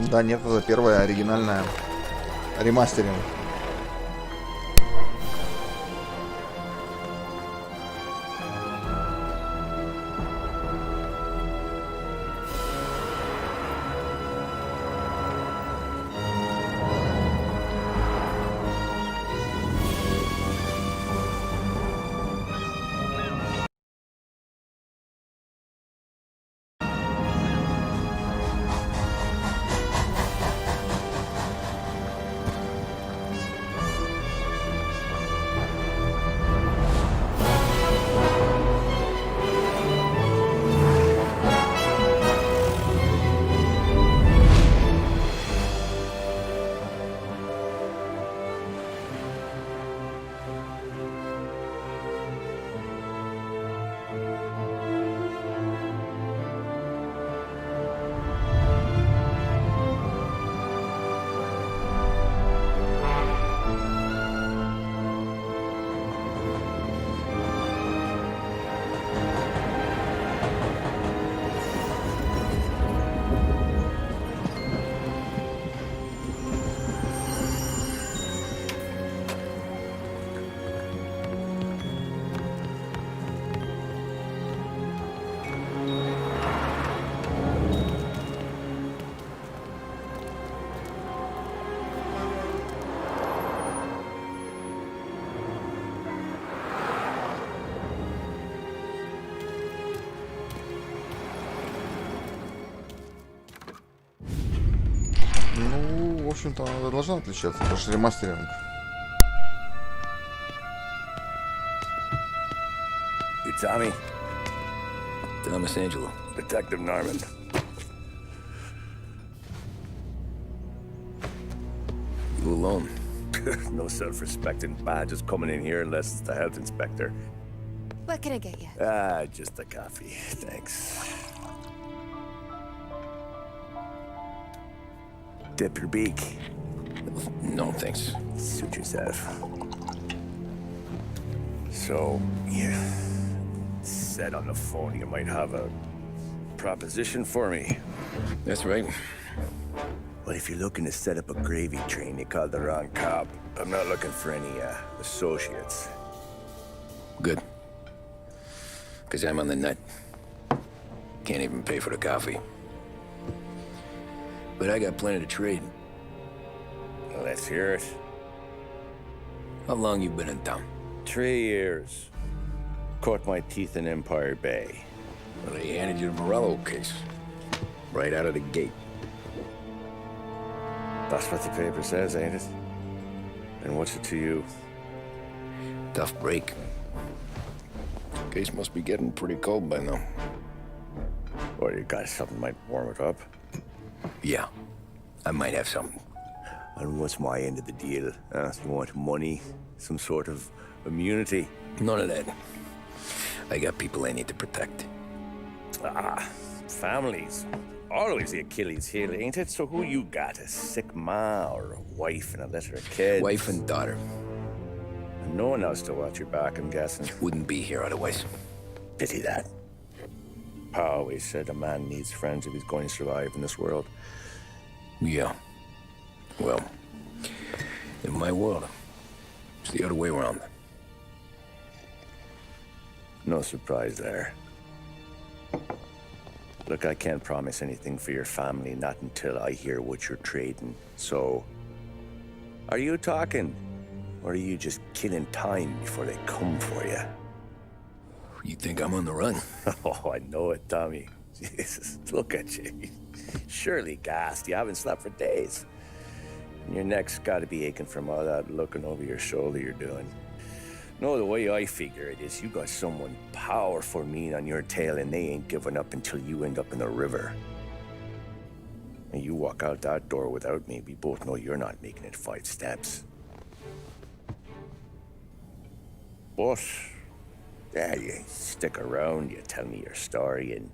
Да, нет, это первая оригинальная ремастеринг. Ну, в общем-то, она должна отличаться, это же ремастеринг. You Tommy? Thomas Angelo. Detective Norman. You alone? No self-respecting badges coming in here unless it's the health inspector. What can I get you? Just a coffee. Thanks. Dip your beak. No, thanks. Suit yourself. So, you said on the phone you might have a proposition for me. That's right. Well, if you're looking to set up a gravy train, you called the wrong cop. I'm not looking for any, associates. Good. Because I'm on the nut. Can't even pay for the coffee. But I got plenty to trade. Well, let's hear it. How long you been in town? 3 years. Caught my teeth in Empire Bay. Well, they handed you the Morello case. Right out of the gate. That's what the paper says, ain't it? And what's it to you? Tough break. Case must be getting pretty cold by now. Or you got something might warm it up? Yeah, I might have something. And what's my end of the deal? You want money? Some sort of immunity? None of that. I got people I need to protect. Families. Always the Achilles heel, ain't it? So who you got? A sick ma or a wife and a litter of kids? Wife and daughter. And no one else to watch your back, I'm guessing. Wouldn't be here otherwise. Pity that. Pa always said a man needs friends if he's going to survive in this world. Yeah. Well, in my world, it's the other way around. No surprise there. Look, I can't promise anything for your family, not until I hear what you're trading. So, are you talking? Or are you just killing time before they come for you? You think I'm on the run? Oh, I know it, Tommy. Jesus, look at you. Surely gassed. You haven't slept for days. And your neck's got to be aching from all that looking over your shoulder you're doing. No, the way I figure it is you got someone powerful mean on your tail and they ain't giving up until you end up in the river. And you walk out that door without me, we both know you're not making it 5 steps. But, yeah, you stick around, you tell me your story, and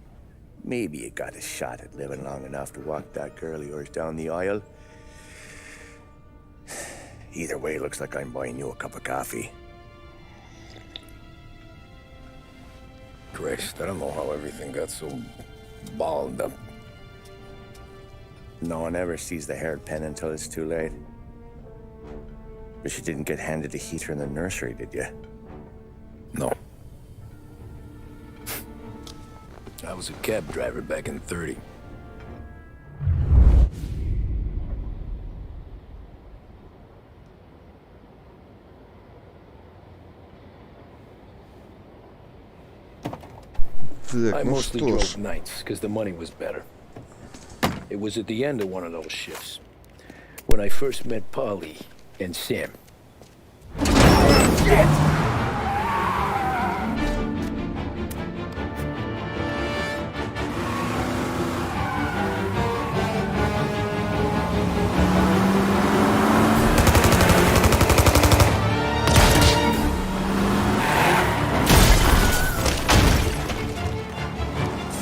maybe you got a shot at living long enough to walk that girl of yours down the aisle. Either way, looks like I'm buying you a cup of coffee. Christ, I don't know how everything got so balled up. No one ever sees the haired pen until it's too late. But you didn't get handed a heater in the nursery, did you? No. I was a cab driver back in '30. Так, I ну mostly что ж. drove nights because the money was better. It was at the end of one of those shifts when I first met Polly and Sam.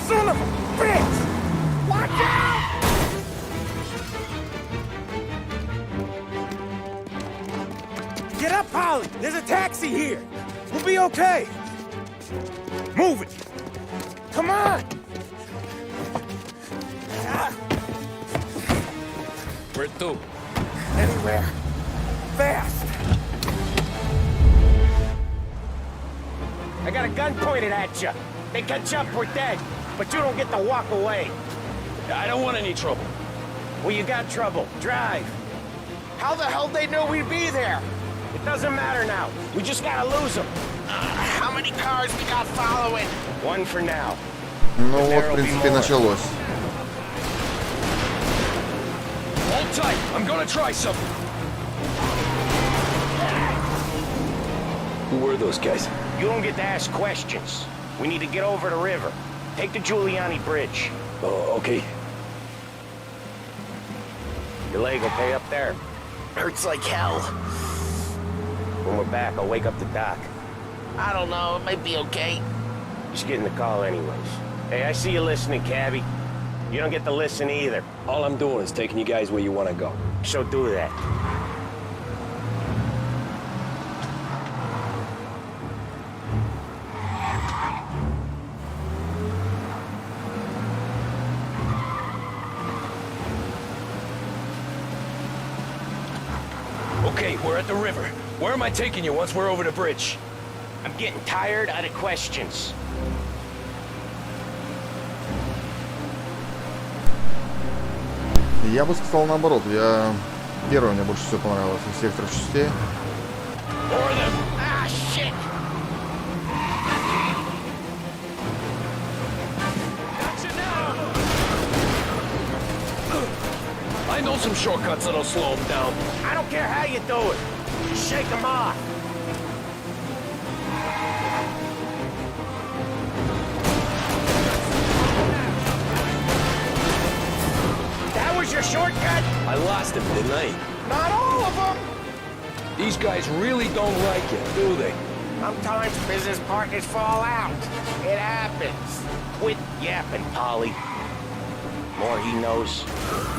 Son of a bitch! Watch out! Get up, Polly! There's a taxi here! We'll be okay! Move it! Come on! Where to? Anywhere. Fast! I got a gun pointed at you. They catch up, we're dead. But you don't get to walk away. I don't want any trouble. Well, you got trouble. Drive. How the hell they know we'd be there? It doesn't matter now. We just gotta lose them. How many cars we got following? One for now. Ну вот, в принципе, началось. Hold tight. I'm gonna try something. Who were those guys? You don't get to ask questions. We need to get over the river. Take the Giuliani Bridge. Oh, okay. Your leg will pay up there. Hurts like hell. When we're back, I'll wake up the doc. I don't know, it might be okay. Just getting the call anyways. Hey, I see you listening, cabbie. You don't get to listen either. All I'm doing is taking you guys where you want to go. So do that. Okay, we're at the river. Where am I taking you once we're over the bridge? I'm getting tired of the questions. Я бы сказал наоборот. Первый мне больше всего понравилось из всех трех частей. Ah, shit! I know some shortcuts that'll slow them down. I don't care how you do it. Just shake them off. That was your shortcut? I lost him, didn't I? Not all of them. These guys really don't like you, do they? Sometimes business partners fall out. It happens. Quit yapping, Polly. More he knows,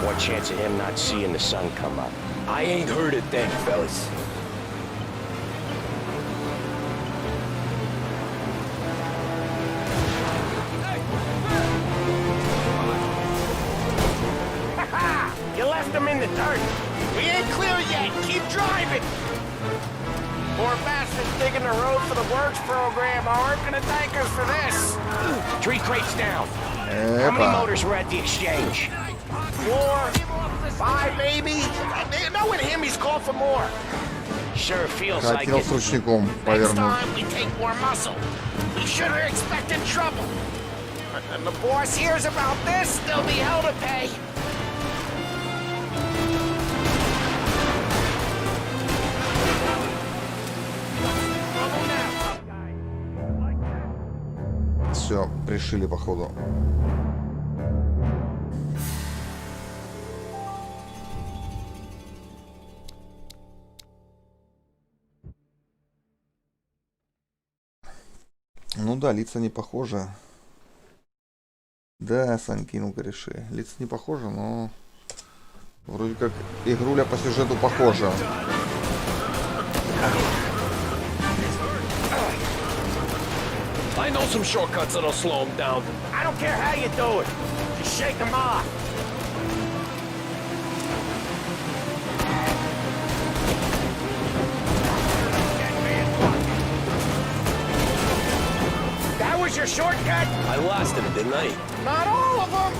more chance of him not seeing the sun come up. I ain't heard a thing, fellas. You left them in the dirt. We ain't clear yet. Keep driving. Poor bastards digging the road for the works program aren't gonna thank us for this. 3 crates down. How many motors were at the exchange? 4, 5 maybe? Knowing him, he's called for more. Sure feels like Хотел it. с ручником Next повернуть. time we take more muscle. We should have expected trouble. And the boss hears about this, there'll be hell to pay. Все, пришили походу. Ну да, лица не похожи. Да, Сань кинул кореши. Лица не похожи, но вроде как игруля по сюжету похожа. I know some shortcuts that'll slow them down. I don't care how you do it. Just shake them off. a shortcut? I lost him, didn't I? Not all of them.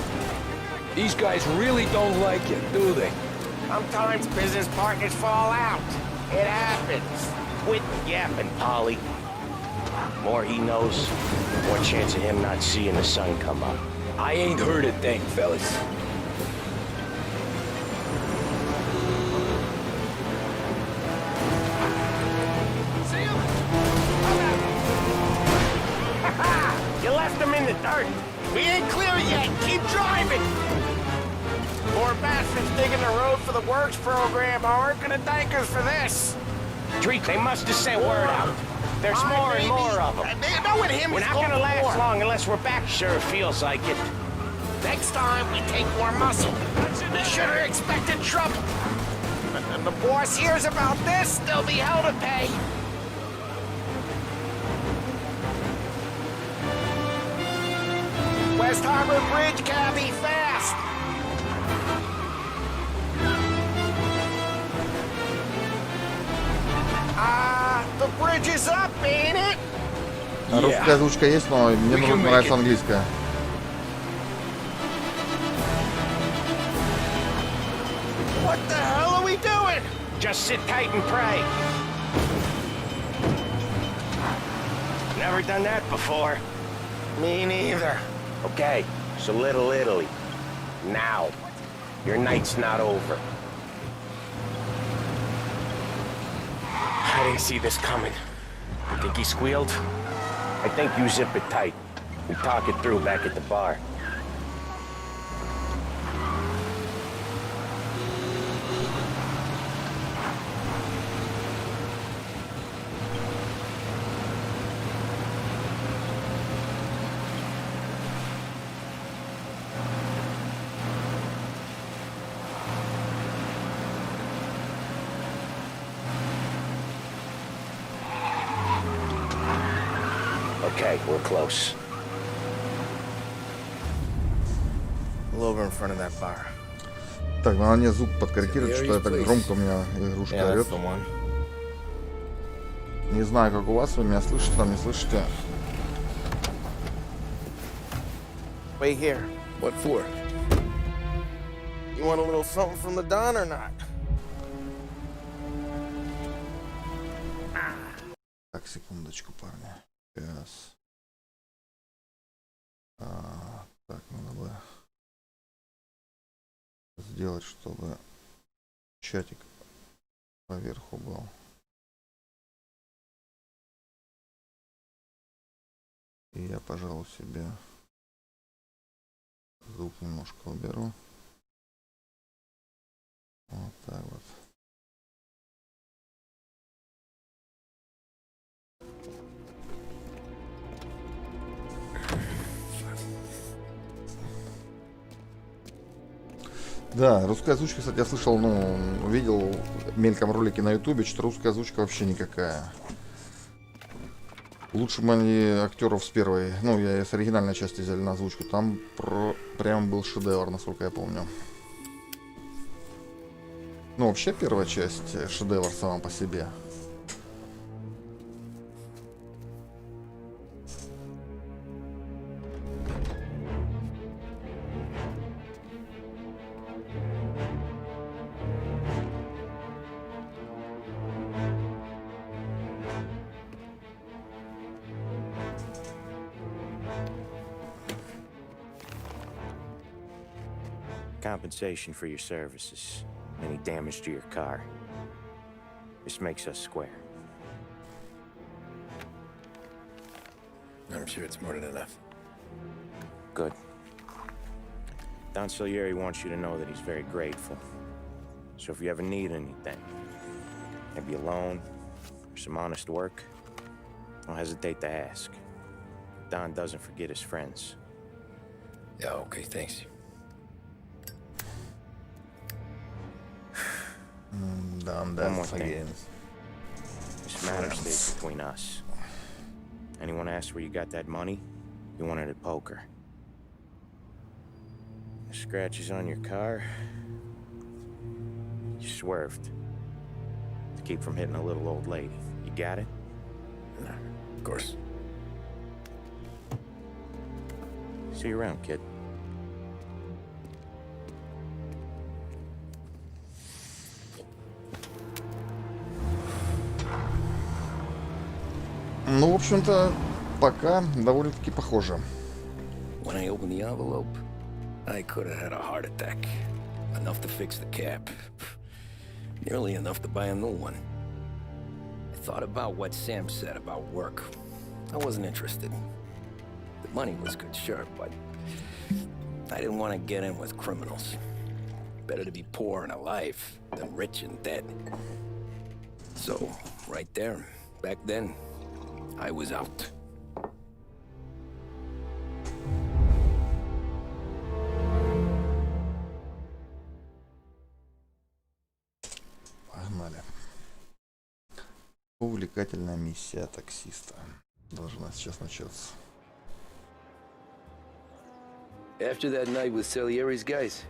These guys really don't like it, do they? Sometimes business partners fall out. It happens. Quit yapping, Polly. More he knows, more chance of him not seeing the sun come up. I ain't heard a thing, fellas. See him? You left him in the dirt. We ain't clear yet. Keep driving. Poor bastards digging the road for the works program aren't gonna thank us for this. Treat, they must have sent word out. There's more and more of them. Knowing him We're not gonna last long unless we're back. Sure feels like it. Next time, we take more muscle. We should have expected trouble. And the boss hears about this, there'll be hell to pay. West Harbor Bridge, cabby, fast! The bridge is up, ain't it? Русская озвучка есть, но мне нравится английская. What the hell are we doing? Just sit tight and pray. Never done that before. Me neither. Okay, so Little Italy. Now. Your night's not over. I didn't see this coming. You think he squealed? I think you zip it tight. We talk it through back at the bar. Okay, we're close. A little over in front of that bar. Так, надо мне звук подкорректировать, что это громко у меня игрушка орёт. Не знаю, как у вас, вы меня слышите, там не слышите. Wait here. What for? You want a little something from the Don or not? Так, секундочку, парни. Сейчас. Так, надо бы сделать, чтобы чатик поверху был. И я, пожалуй, себе звук немножко уберу. Вот так вот. Да, русская озвучка, кстати, я слышал, ну, видел мельком ролики на ютубе, что русская озвучка вообще никакая. Лучше бы они актеров с первой, ну, я с оригинальной части взяли на озвучку, там прям был шедевр, насколько я помню. Ну, вообще первая часть шедевр сама по себе. Compensation for your services. Any damage to your car. This makes us square. I'm sure it's more than enough. Good. Don Salieri wants you to know that he's very grateful. So if you ever need anything, maybe a loan or some honest work, don't hesitate to ask. Don doesn't forget his friends. Yeah, okay, thanks. One more thing. This matter stays between us. Anyone asks where you got that money, you won it at poker. The scratches on your car, you swerved to keep from hitting a little old lady. You got it? Of course. See you around, kid. Ну, в общем-то, пока довольно-таки похоже. When I opened the envelope, I could have had a heart attack. Enough to fix the cap. Nearly enough to buy a new one. I thought about what Sam said about work. I wasn't interested. The money was good, sure, but I didn't want to get in with criminals. Better to be poor and alive than rich and dead. So, right there, back then, I was out. Погнали. Увлекательная миссия таксиста должна сейчас начаться. After that night with Salieri's guys,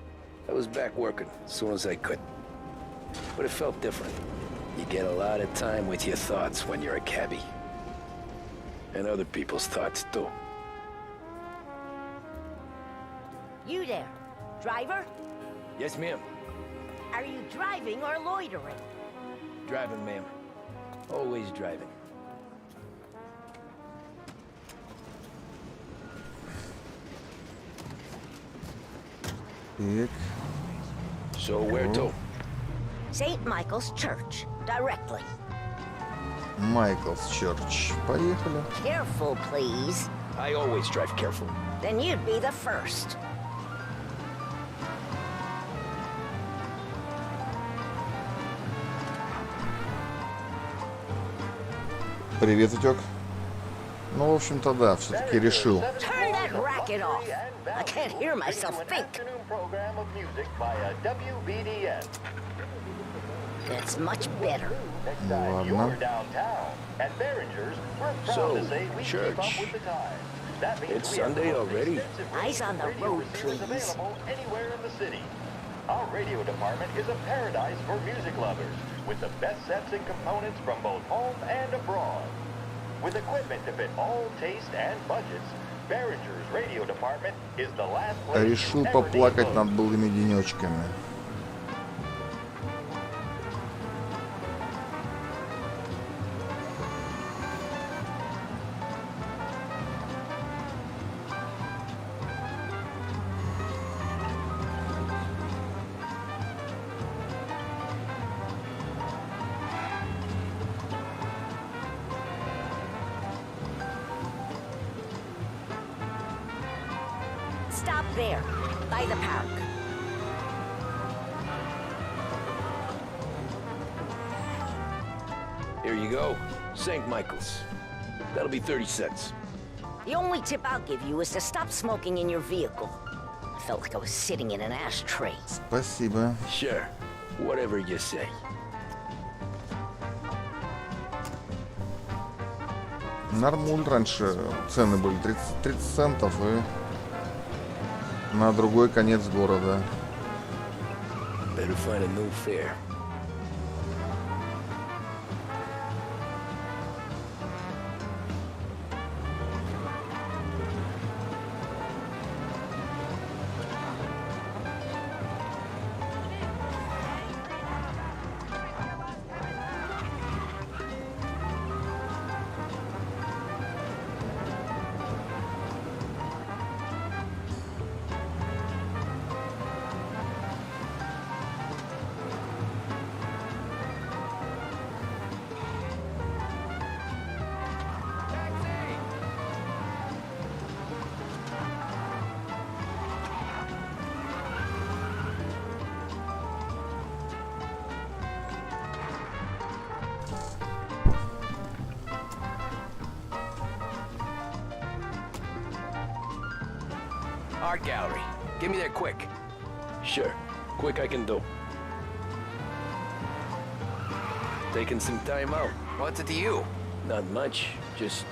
I was back working as soon as I could. But it felt different. You get a lot of time with your thoughts when you're a cabbie. And other people's thoughts, too. You there, driver? Yes, ma'am. Are you driving or loitering? Driving, ma'am. Always driving. Так. So where to? St. Michael's Church, directly. Майклс Чёрч. Поехали. Careful, please. I always drive careful. Then you'd be the first. Привет, утёк. Ну, в общем-то, да, все-таки решил. Turn that racket off. I can't hear myself think. That's much better. Ладно. So, church. It's Sunday already. Eyes on the road, please. Our radio department is a paradise for music lovers, with the best sets and components from both home and abroad. With equipment to fit all taste and budgets, Behringer's radio department is the last place Решил you'll ever need поплакать both. над былыми денечками. Stop there, by the park. Here you go. St. Michael's. That'll be 30 cents. The only tip I'll give you is to stop smoking in your vehicle. I felt like I was sitting in an ashtray. Спасибо. Sure. Whatever you say. Нормуль раньше цены были 30 центов и на другой конец города. Better find a new fare. Art gallery. Get me there quick. Sure. Quick I can do. Taking some time out. What's it to you? Not much. Just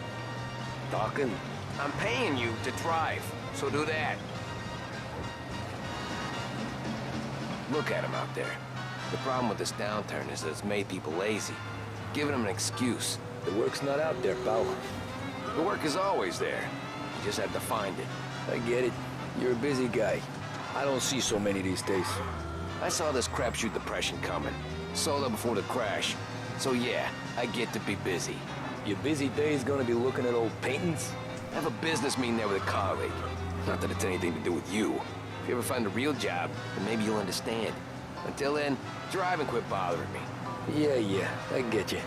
talking. I'm paying you to drive, so do that. Look at him out there. The problem with this downturn is that it's made people lazy. Giving them an excuse. The work's not out there, pal. The work is always there. You just have to find it. I get it. You're a busy guy. I don't see so many these days. I saw this crapshoot depression coming. Sold up before the crash. So yeah, I get to be busy. Your busy day's gonna be looking at old paintings? I have a business meeting there with a colleague. Not that it's anything to do with you. If you ever find a real job, then maybe you'll understand. Until then, drive and quit bothering me. Yeah, I get you.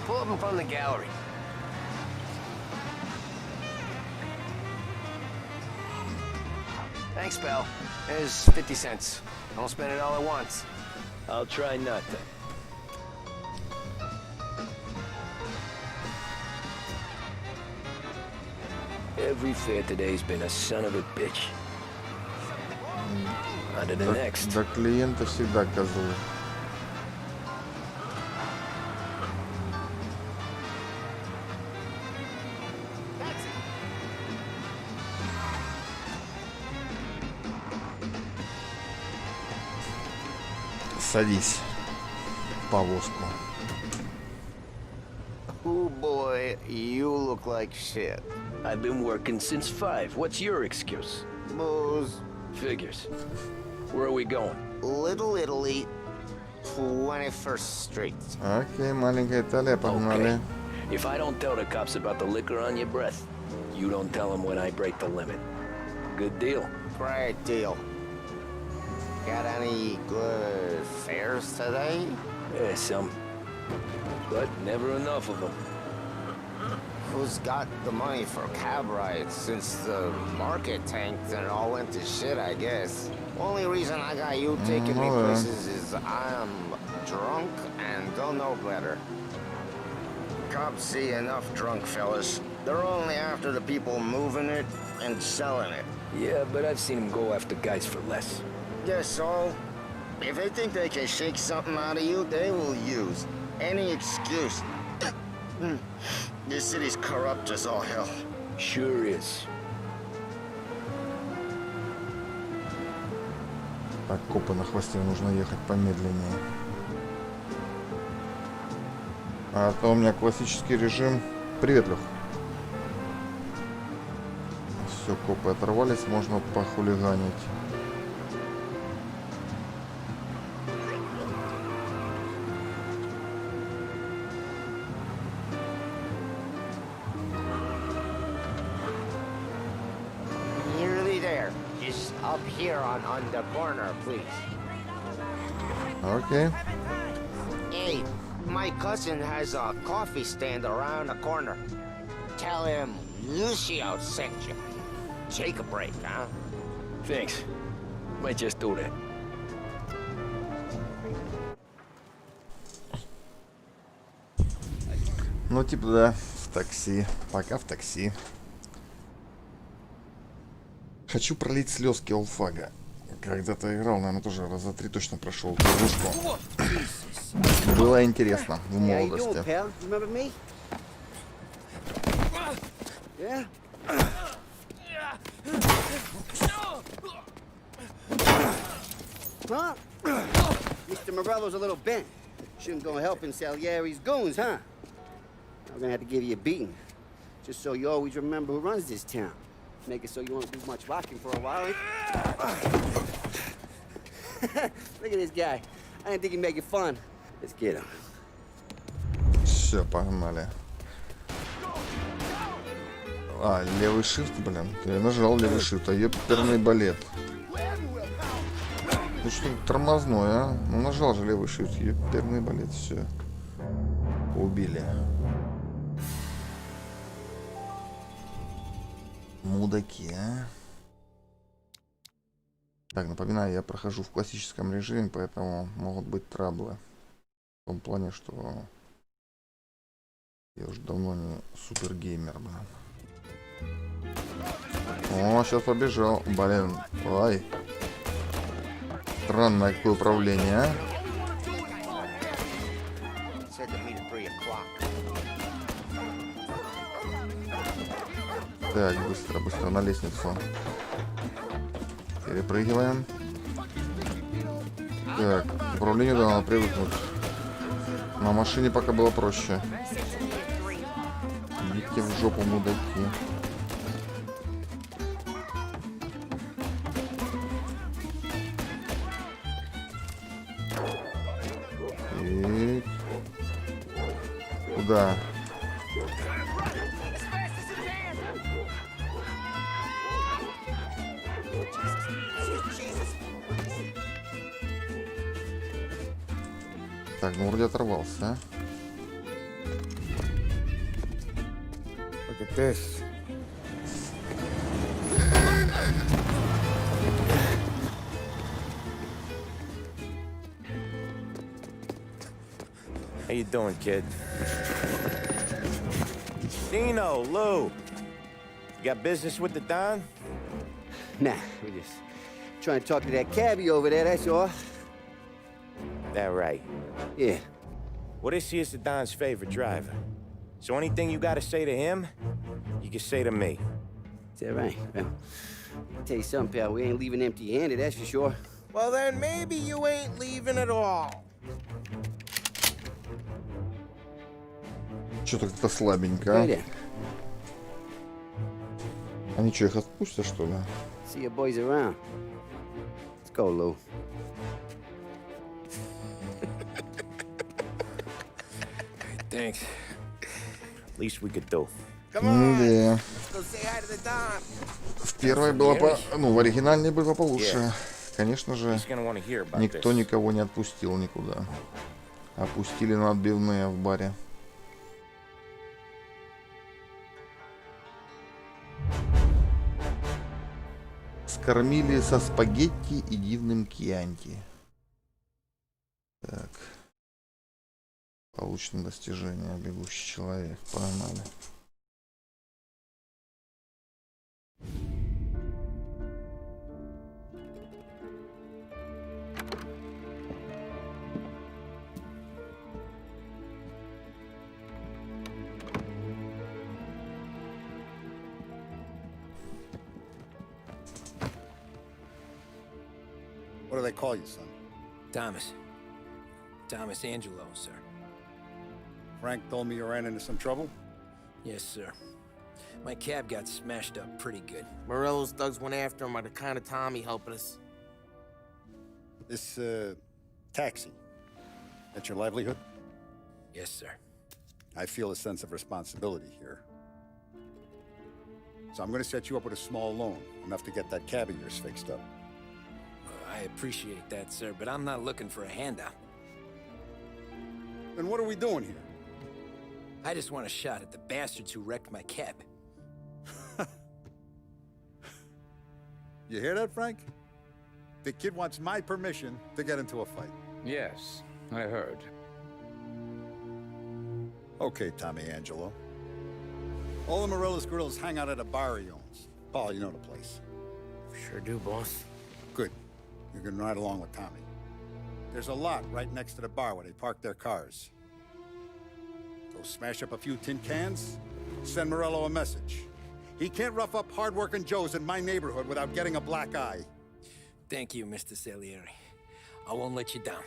Pull up in front of the gallery. Thanks, pal. There's 50 cents. I won't spend it all at once. I'll try not to. Every fair today's been a son of a bitch. On to the next. Да клиенты всегда козлы. Садись в повозку. Oh boy, you look like shit. I've been working since 5. What's your excuse? Booze. Figures. Where are we going? Little Italy, 21st Street. Окей, маленькая Италия, погнали. If I don't tell the cops about the liquor on your breath, you don't tell them when I break the limit. Good deal. Great deal. Got any good fares today? Yeah, some. But never enough of them. Who's got the money for cab rides since the market tanked and all went to shit, I guess? Only reason I got you taking me places is I'm drunk and don't know better. Cops see enough drunk fellas. They're only after the people moving it and selling it. Yeah, but I've seen them go after guys for less. Guess so. If they think they can shake something out of you, they will use any excuse. This city's corrupt as all hell. Sure is. Так, копы на хвосте, нужно ехать помедленнее. А то у меня классический режим. Привет, Лех. Все, копы оторвались, можно похулиганить. Nearly there. Just up here on the corner, please. Окей. Hey, my cousin has a coffee stand around the corner. Tell him Lucio sent you. Take a break, huh? Thanks. Might just do that. Ну, типа, да, в такси. Пока в такси. Хочу пролить слезки олдфага. Когда-то играл, наверное, тоже раза 3 точно прошел эту игрушку. Было интересно в молодости. Huh? Mr. Morello's a little bent. Shouldn't go helping Salieri's goons, huh? I'm gonna have to give you a beating. Just so you always remember who runs this town. Make it so you won't do much rocking for a while. Look at this guy. I didn't think he'd make it fun. Let's get him. Все, погнали. А, левый shift, блин. Я нажал левый shift, а ёперный балет. Ну что тормозной, а? Ну нажал же левый shift, ёперный балет, все. Убили. Мудаки, а? Так, напоминаю, я прохожу в классическом режиме, поэтому могут быть траблы. В том плане, что я уже давно не супергеймер, блин. О, сейчас побежал. Блин, ой. Странное какое управление, а? Так, быстро, быстро на лестницу. Перепрыгиваем. Так, к управлению да, надо привыкнуть. На машине пока было проще. Идите в жопу, мудаки. И... Куда? Так, ну вроде оторвался, а? Look at this. How you doing, kid? Dino, Lou. You got business with the Don? Nah, we just trying to talk to that cabbie over there, that's all. That right. Yeah. Well, this here's the Don's favorite driver. So anything you gotta say to him, you can say to me. Is that right? Well, I'll tell you something, pal. We ain't leaving empty-handed, that's for sure. Well, then maybe you ain't leaving at all. Что-то как-то слабенько, Right а? there. Они что, их отпустят, что ли? See your boys around. Let's go, Lou. Thanks. Least we could do. Come on, Да. let's go say hi to the Don. В первой было ну, в оригинальной было получше. Конечно же, He's gonna wanna hear about никто this. никого не отпустил никуда. Опустили на отбивные в баре. Скормили со спагетти и дивным кьянти. Так. Получено достижение. Бегущий человек. Погнали. What do they call you, son? Thomas. Thomas Angelo, sir. Frank told me you ran into some trouble? Yes, sir. My cab got smashed up pretty good. Morello's thugs went after him by the kind of Tommy helping us. This, taxi. That's your livelihood? Yes, sir. I feel a sense of responsibility here. So I'm gonna set you up with a small loan, enough to get that cab of yours fixed up. I appreciate that, sir, but I'm not looking for a handout. Then what are we doing here? I just want a shot at the bastards who wrecked my cab. You hear that, Frank? The kid wants my permission to get into a fight. Yes, I heard. Okay, Tommy Angelo. All the Morello's girls hang out at a bar he owns. Paul, you know the place. Sure do, boss. Good. You can ride along with Tommy. There's a lot right next to the bar where they park their cars. Go smash up a few tin cans, send Morello a message. He can't rough up hard-working Joes in my neighborhood without getting a black eye. Thank you, Mr. Salieri. I won't let you down.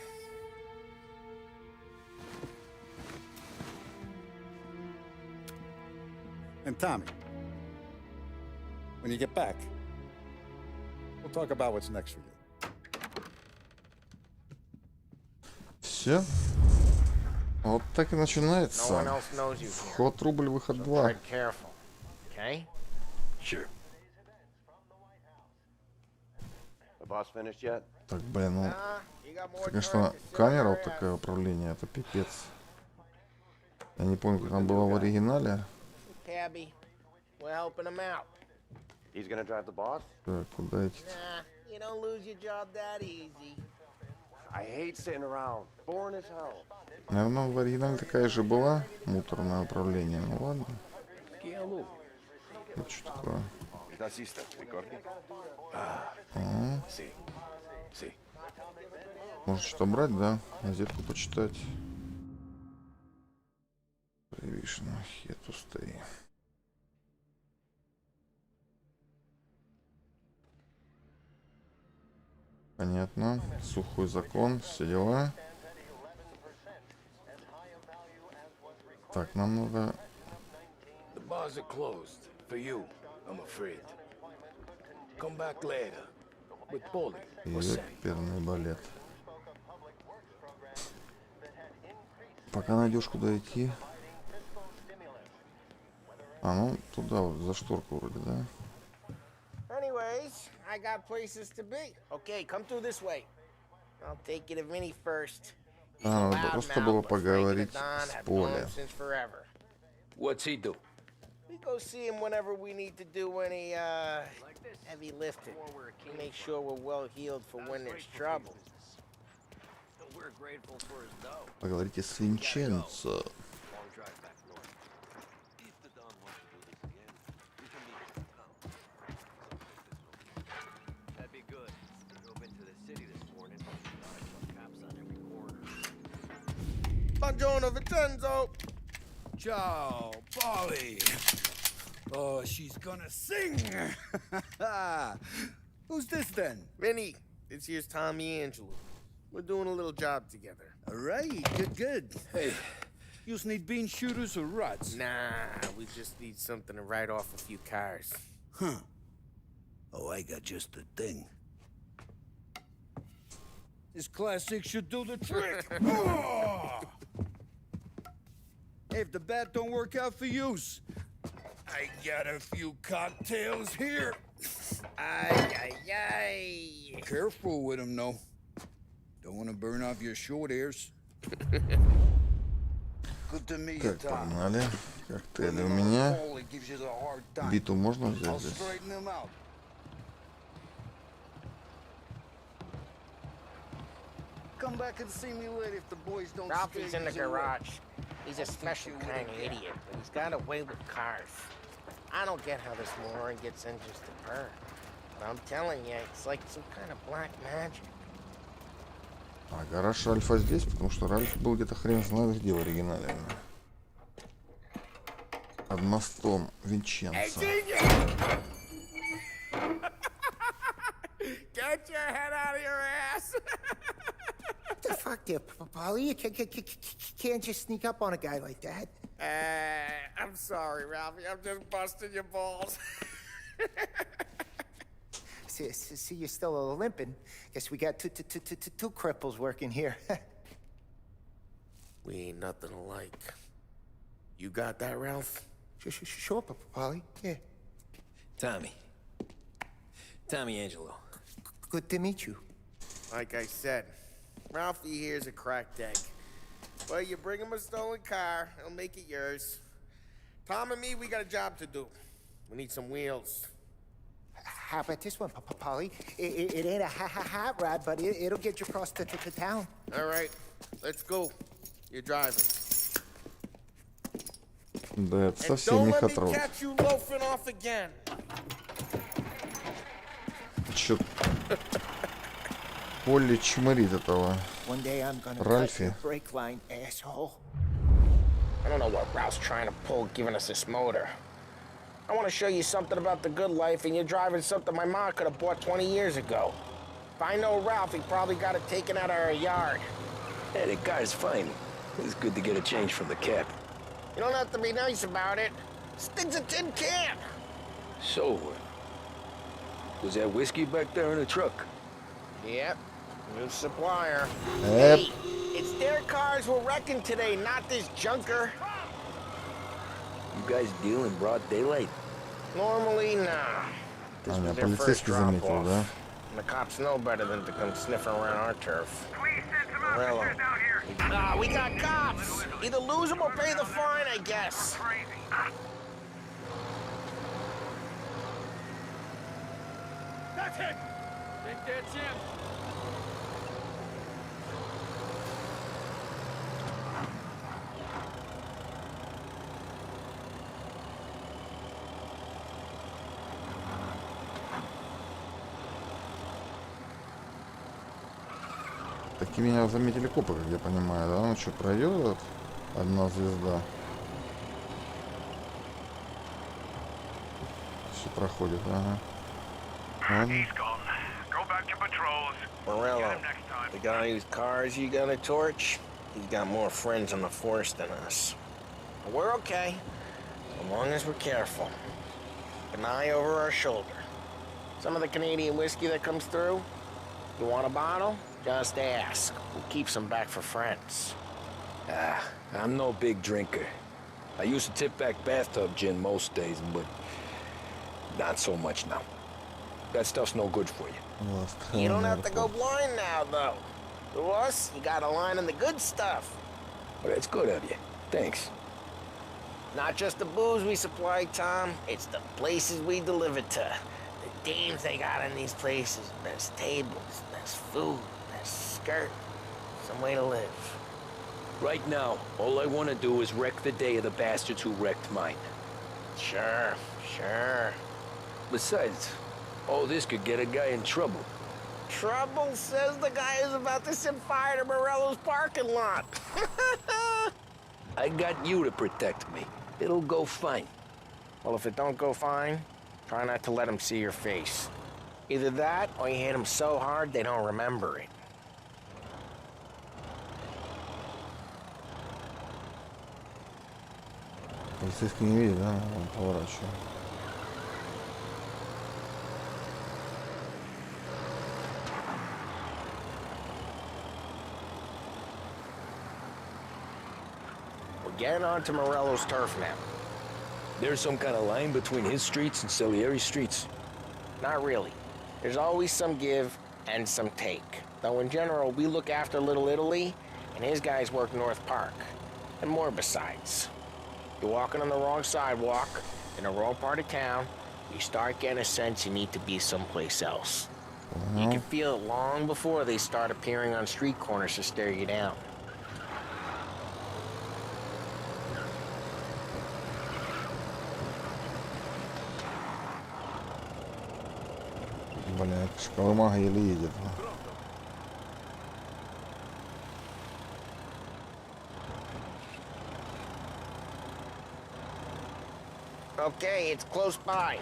And Tommy, when you get back, we'll talk about what's next for you. Все. Вот так и No one начинается. else knows you here. Вход рубль, выход 2. Tread careful, okay? Sure. The boss finished yet? Так, блин, ну, You got more конечно, turn to see камера вот over такое управление, это пипец. Я не помню, как там было в оригинале. Cabby, we're helping him out. He's gonna drive the boss? Так, куда идти? Nah, you don't lose your job that easy. I hate sitting around. Boring as hell. Наверное, в оригинале такая же была. Муторное управление. Ну ладно. Это что такое? Может что брать, да? Газетку почитать. Prohibition, here to stay. Понятно. Сухой закон, все дела. Так, нам надо... The bars are closed. For you, I'm afraid. Come back later. With Polly or Sam. Оперный балет. Пока найдешь, куда идти. А, ну, туда вот, за шторку вроде, да? Anyways, I got places to be. Okay, come through this way. I'll take you to Vinny first. А, надо просто было поговорить с Поле. What's he do? We go see him whenever we need to do any heavy lifting. Make sure we're well healed for when there's trouble. Поговорите с Винченцо. Buongiorno, Vincenzo. Ciao, Polly. Oh, she's gonna sing. Who's this then? Vinny, this here's Tommy Angelo. We're doing a little job together. All right, good. Hey, you need bean shooters or rods? Nah, we just need something to write off a few cars. Huh. Oh, I got just the thing. This classic should do the trick. Oh! If the bat don't work out for use, I got a few cocktails here. Ay. Careful with them, though. Don't want to burn off your short hairs. Good to meet you, Так, Tom. погнали. Коктейли у меня. Polly gives you the hard time. Биту можно взять I'll здесь? straighten them out. Come back and see me later if the boys don't Ralphie's scare in the you away. garage. He's a special kind of idiot, but he's got a way with cars. I don't get how this moron gets interested in her. But I'm telling you, it's like some kind of black magic. А гараж Ральфа здесь, потому что Ральф был где-то хрен знает где в оригинале. Под мостом Винченцо. Get your head out of your ass! What the fuck there, Polly? You can't just sneak up on a guy like that. I'm sorry, Ralphie. I'm just busting your balls. See, you're still limping. Guess we got two cripples working here. We ain't nothing alike. You got that, Ralph? Sure, Polly. Yeah. Tommy Angelo. Good to meet you. Like I said, Ralphie here's a cracked egg. Well, you bring him a stolen car, he'll make it yours. Tom and me, we got a job to do. We need some wheels. How about this one, Polly? It ain't a hot rod, but it'll get you across to town. All right, let's go. You're driving. Да, это And совсем don't не let me хатрон. catch you loafing off again. Чё? Полли чморит этого One day I'm gonna cut Ральфи. your brake line, asshole. I don't know what Ralph's trying to pull giving us this motor. I want to show you something about the good life, and you're driving something my mom could have bought 20 years ago. If I know Ralph, he probably got it taken out of our yard. Hey, the guy's fine. It's good to get a change from the cap. You don't have to be nice about it. Stig's a tin can. So, was that whiskey back there in the truck? Yep, new supplier. Yep. Hey, it's their cars we're wrecking today, not this junker. You guys deal in broad daylight? Normally, nah. This А, меня was their first полицейский заметил, drop-off. да? And the cops know better than to come sniffing around our turf. Morello. Ah, we got cops. Either lose them or pay the fine, I guess. That's him! Think that's him? Таки меня заметили копы, как я понимаю, да? Ну что, пройдет этот? Одна звезда. Все проходит, ага. Ладно. Morello, the guy whose cars you gonna torch, he's got more friends on the force than us. But we're okay, as long as we're careful. An eye over our shoulder. Some of the Canadian whiskey that comes through, you want a bottle? Just ask. We'll keep some back for friends. I'm no big drinker. I used to tip back bathtub gin most days, but not so much now. That stuff's no good for you. You don't have to go blind now, though. To us, you got a line on the good stuff. Well, that's good of you. Thanks. Not just the booze we supply, Tom. It's the places we deliver to. The dames they got in these places. Best tables, best food, best skirt. Some way to live. Right now, all I want to do is wreck the day of the bastards who wrecked mine. Sure, sure. Besides, all this could get a guy in trouble. Trouble says the guy is about to set fire to Morello's parking lot. I got you to protect me. It'll go fine. Well, if it don't go fine, try not to let them see your face. Either that, or you hit them so hard they don't remember it. Полицейский не видит, да? Он поворачивает. We're getting onto Morello's turf now. There's some kind of line between his streets and Salieri's streets? Not really. There's always some give and some take. Though in general, we look after Little Italy, and his guys work North Park. And more besides. You're walking on the wrong sidewalk, in the wrong part of town, you start getting a sense you need to be someplace else. You can feel it long before they start appearing on street corners to stare you down. Блядь, шкалымага еле едет. Okay, it's close by.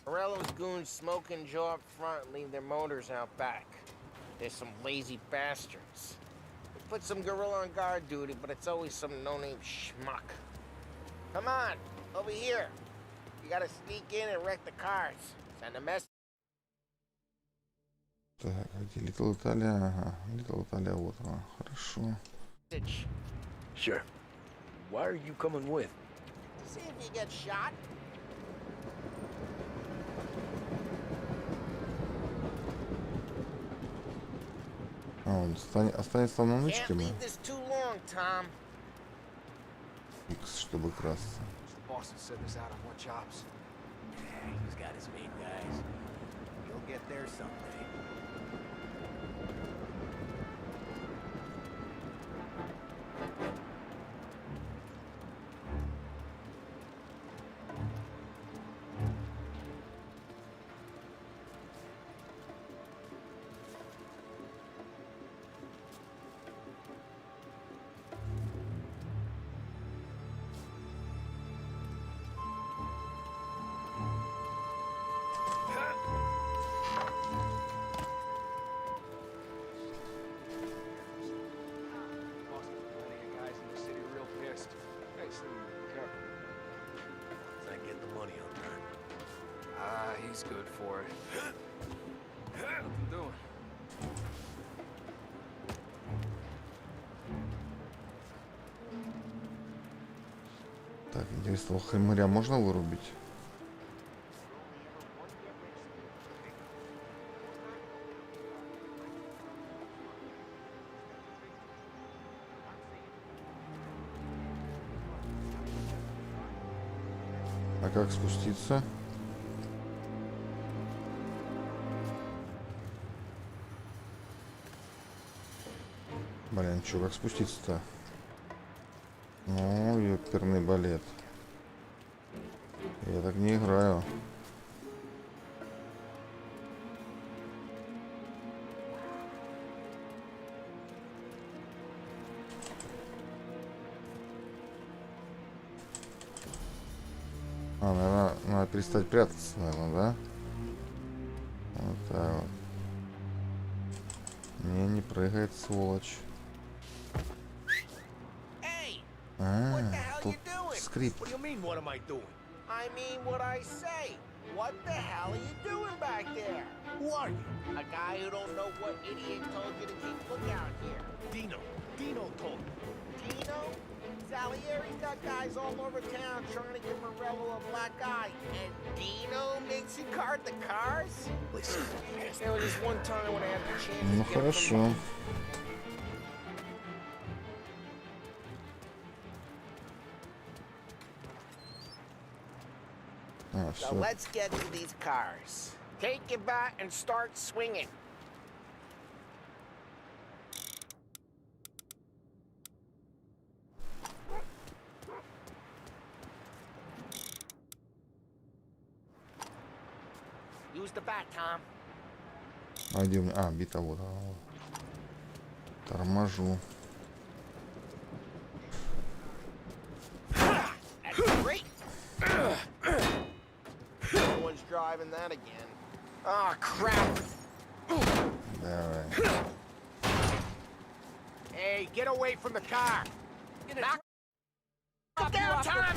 Morello's goons smoke and jaw up front and leave their motors out back. They're some lazy bastards. We put some gorilla on guard duty, but it's always some no-name schmuck. Come on, over here. You gotta sneak in and wreck the cars. Send a message. Так, где Little Italia? Ага, Little Italia, вот она. Хорошо. Sure. Why are you coming with? To see if you get shot. А, он останется на нычке, Can't leave this too long, Tom. X, чтобы красться. Boston sent us out on more jobs. He's got his main guys. You'll get there someday. He's good for it. Nothing doing. Так, интересно, хмыря можно вырубить? А как спуститься? Блин, чё, как спуститься-то? Ну, ёперный балет. Я так не играю. Наверное, надо перестать прятаться, наверное, да? Вот так вот. Не прыгает, сволочь. Тут скрипт. What do you mean, what am I doing? I mean what I say. What the hell are you doing back there? Who are you? A guy who don't know what idiot told you to keep lookout here. Dino. Dino told me. Dino? Salieri's got guys all over town trying to give Morello a black eye. And Dino makes you card the cars? Listen, there was just one time when I had the chance Ну to get хорошо. А, So все. let's get to these cars. Take your bat and start swinging. Use the bat, Tom. А где у меня? А, бита вот. Торможу. That's great. No one's driving that again. Oh, crap. Давай. Hey, get away from the car. Knock it down, Tom.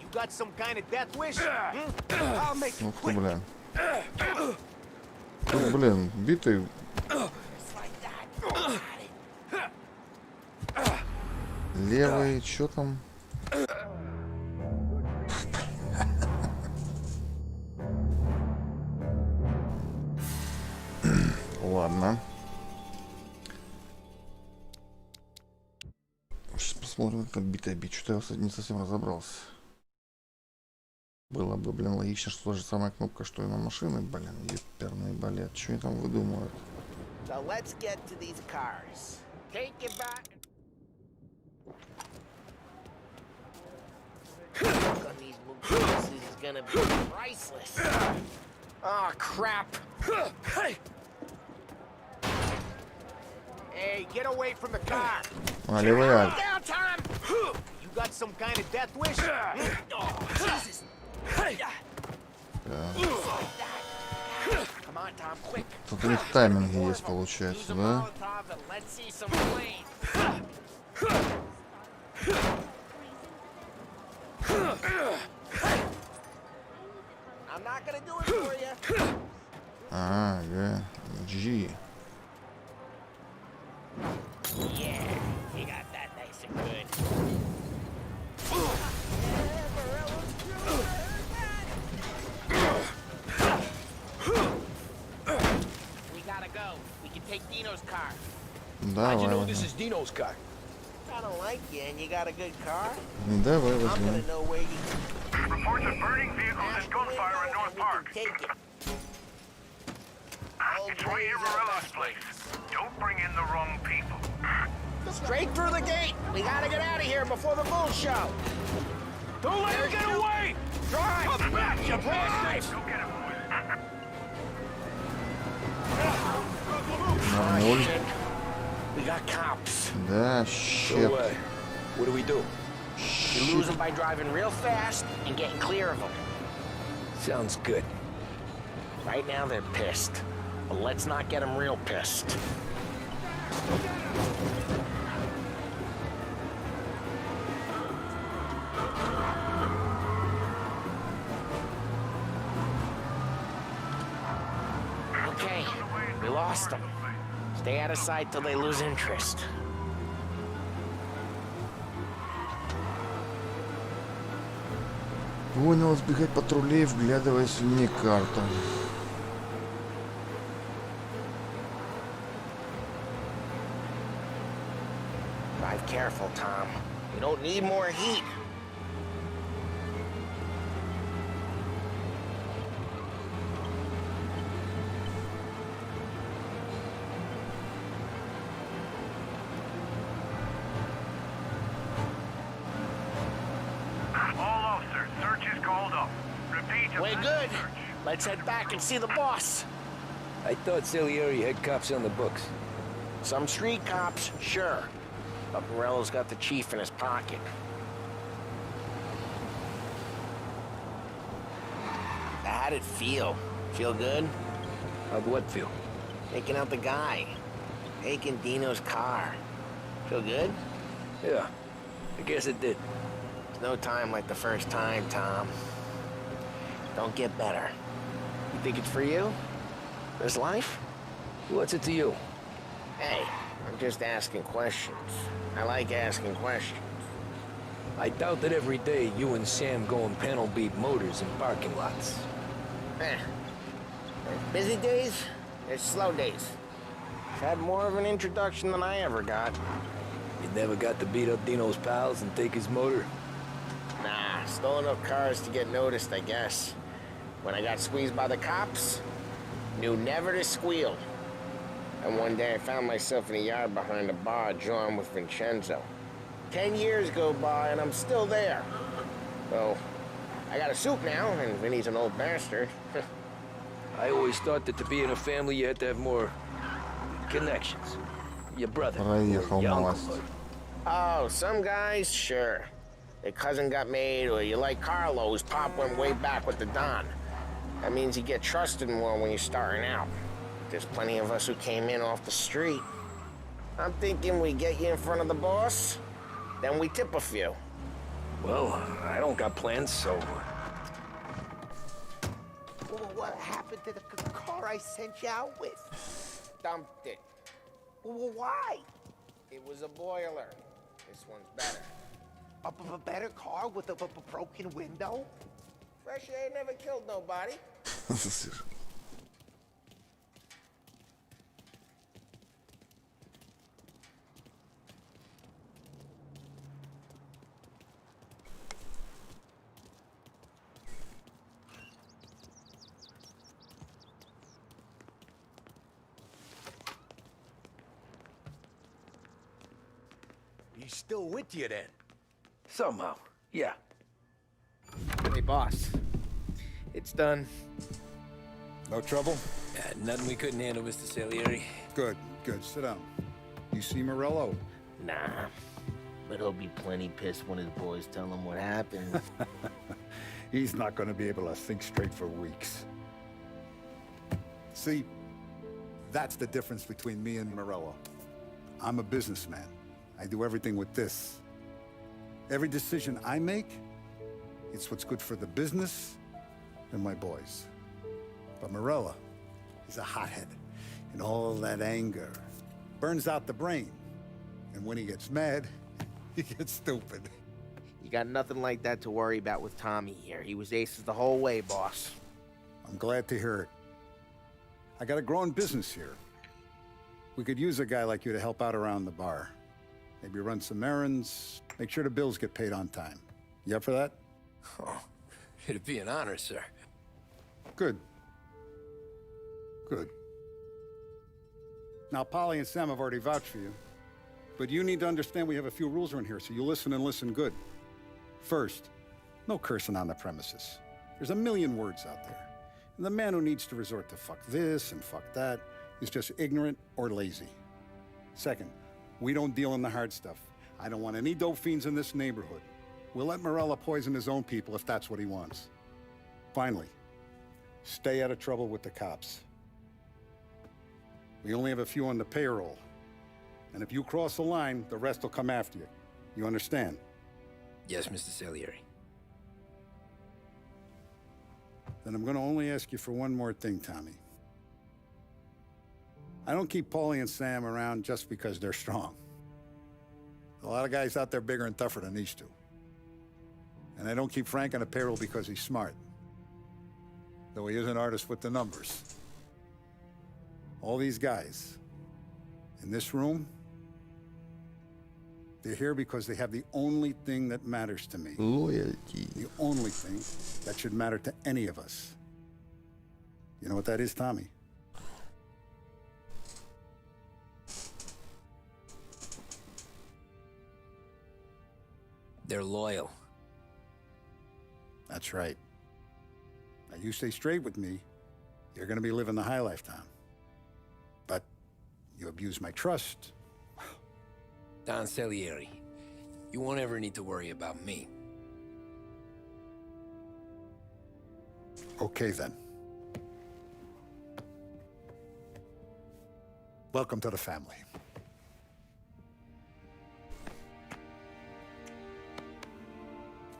You got some kind of death wish? I'll make it Ух ты, quick. блин. Тут, блин, биты. Левый, что там? Ладно. Сейчас посмотрим, как битая бить. Что-то я не совсем разобрался. Было бы, блин, логично, что та же самая кнопка, что и на машины, блин, еперный балет. Что они там выдумывают? So let's get to these cars. Take it back. Look on these movies is gonna be priceless. Oh, crap. Hey, get away from the car. А, левый альт. Down, Tom. You got some kind of death wish? Oh, Jesus. Come on, Tom, quick. Тут у них тайминги есть, получается, да? Let's see some flame. I'm not gonna do it for you. А, G. Yeah, you got that nice and good. We gotta go. We can take Dino's car. Давай, is Dino's car? I don't like you, and you got a good car. Давай I'm gonna возьмем. know where you. Reports of burning vehicles and gunfire in North Park. Take it. It's right near Morello's place. Don't bring in the wrong people. Straight through the gate. We gotta get out of here before the bull show. Don't let him get away. Drive. Come back, you bastards. Go get him, boys. На 0. We got cops. Да, щет. What do we do? You lose them by driving real fast and getting clear of them. Sounds good. Right now they're pissed, but let's not get them real pissed. Okay, we lost them. Stay out of sight till they lose interest. Понял, избегать патрулей, вглядываясь в мини-карту. Drive careful, Tom. You don't need more heat. Okay, good. Let's head back and see the boss. I thought Salieri had cops on the books. Some street cops, sure. But Morello's got the chief in his pocket. How'd it feel? Feel good? How'd what feel? Taking out the guy. Taking Dino's car. Feel good? Yeah, I guess it did. There's no time like the first time, Tom. Don't get better. You think it's for you? This life? What's it to you? Hey, I'm just asking questions. I like asking questions. I doubt that every day you and Sam go and panel beat motors in parking lots. There's busy days, there's slow days. I've had more of an introduction than I ever got. You never got to beat up Dino's pals and take his motor? Nah, stole enough cars to get noticed, I guess. When I got squeezed by the cops, knew never to squeal. And one day I found myself in a yard behind a bar drawing with Vincenzo. 10 years go by and I'm still there. So, I got a suit now, and Vinny's an old bastard. I always thought that to be in a family you had to have more connections. Your brother, Проехал your малость. uncle. Oh, some guys, sure. Their cousin got made, or you like Carlos, Pop went way back with the Don. That means you get trusted more when you're starting out. There's plenty of us who came in off the street. I'm thinking we get you in front of the boss, then we tip a few. Well, I don't got plans, so... Well, what happened to the car I sent you out with? Dumped it. Well, why? It was a boiler. This one's better. A better car with a broken window? Fresh air never killed nobody. He's still with you then? Somehow, yeah. Hey, boss. It's done. No trouble? Nothing we couldn't handle, Mr. Salieri. Good, good. Sit down. You see Morello? Nah. But he'll be plenty pissed when his boys tell him what happened. He's not going to be able to think straight for weeks. See, that's the difference between me and Morello. I'm a businessman. I do everything with this. Every decision I make, it's what's good for the business and my boys. But Morello, he's a hothead. And all that anger burns out the brain. And when he gets mad, he gets stupid. You got nothing like that to worry about with Tommy here. He was aces the whole way, boss. I'm glad to hear it. I got a growing business here. We could use a guy like you to help out around the bar. Maybe run some errands, make sure the bills get paid on time. You up for that? Oh, it'd be an honor, sir. Good. Good. Now, Polly and Sam have already vouched for you. But you need to understand we have a few rules around here, so you listen and listen good. First, no cursing on the premises. There's a million words out there. And the man who needs to resort to fuck this and fuck that is just ignorant or lazy. Second, we don't deal in the hard stuff. I don't want any dope fiends in this neighborhood. We'll let Morello poison his own people if that's what he wants. Finally, stay out of trouble with the cops. We only have a few on the payroll. And if you cross the line, the rest will come after you. You understand? Yes, Mr. Salieri. Then I'm going to only ask you for one more thing, Tommy. I don't keep Paulie and Sam around just because they're strong. A lot of guys out there bigger and tougher than these two. And I don't keep Frank on the payroll because he's smart. Though he is an artist with the numbers. All these guys in this room, they're here because they have the only thing that matters to me. Loyalty. The only thing that should matter to any of us. You know what that is, Tommy? They're loyal. That's right. Now You stay straight with me, you're gonna be living the high life, Tom. But you abuse my trust. Don Salieri, you won't ever need to worry about me. Okay, then. Welcome to the family.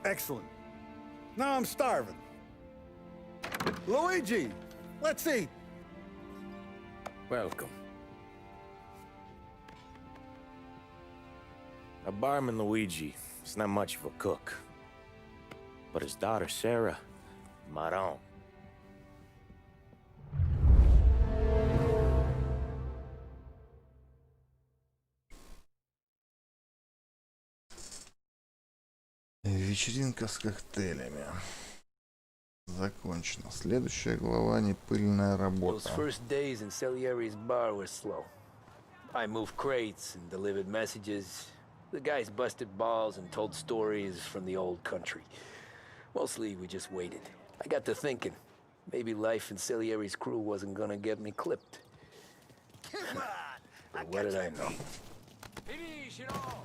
Excellent. Now I'm starving. Luigi, let's eat. Welcome. A barman Luigi is not much of a cook. But his daughter Sarah, Maron. Вечеринка с коктейлями. Закончено. Следующая глава — непыльная Those работа. first days in Salieri's bar were slow. I moved crates and delivered messages. The guys busted balls and told stories from the old country. Mostly we just waited. I got to thinking, maybe life in Salieri's crew wasn't gonna get me clipped. But what did I know?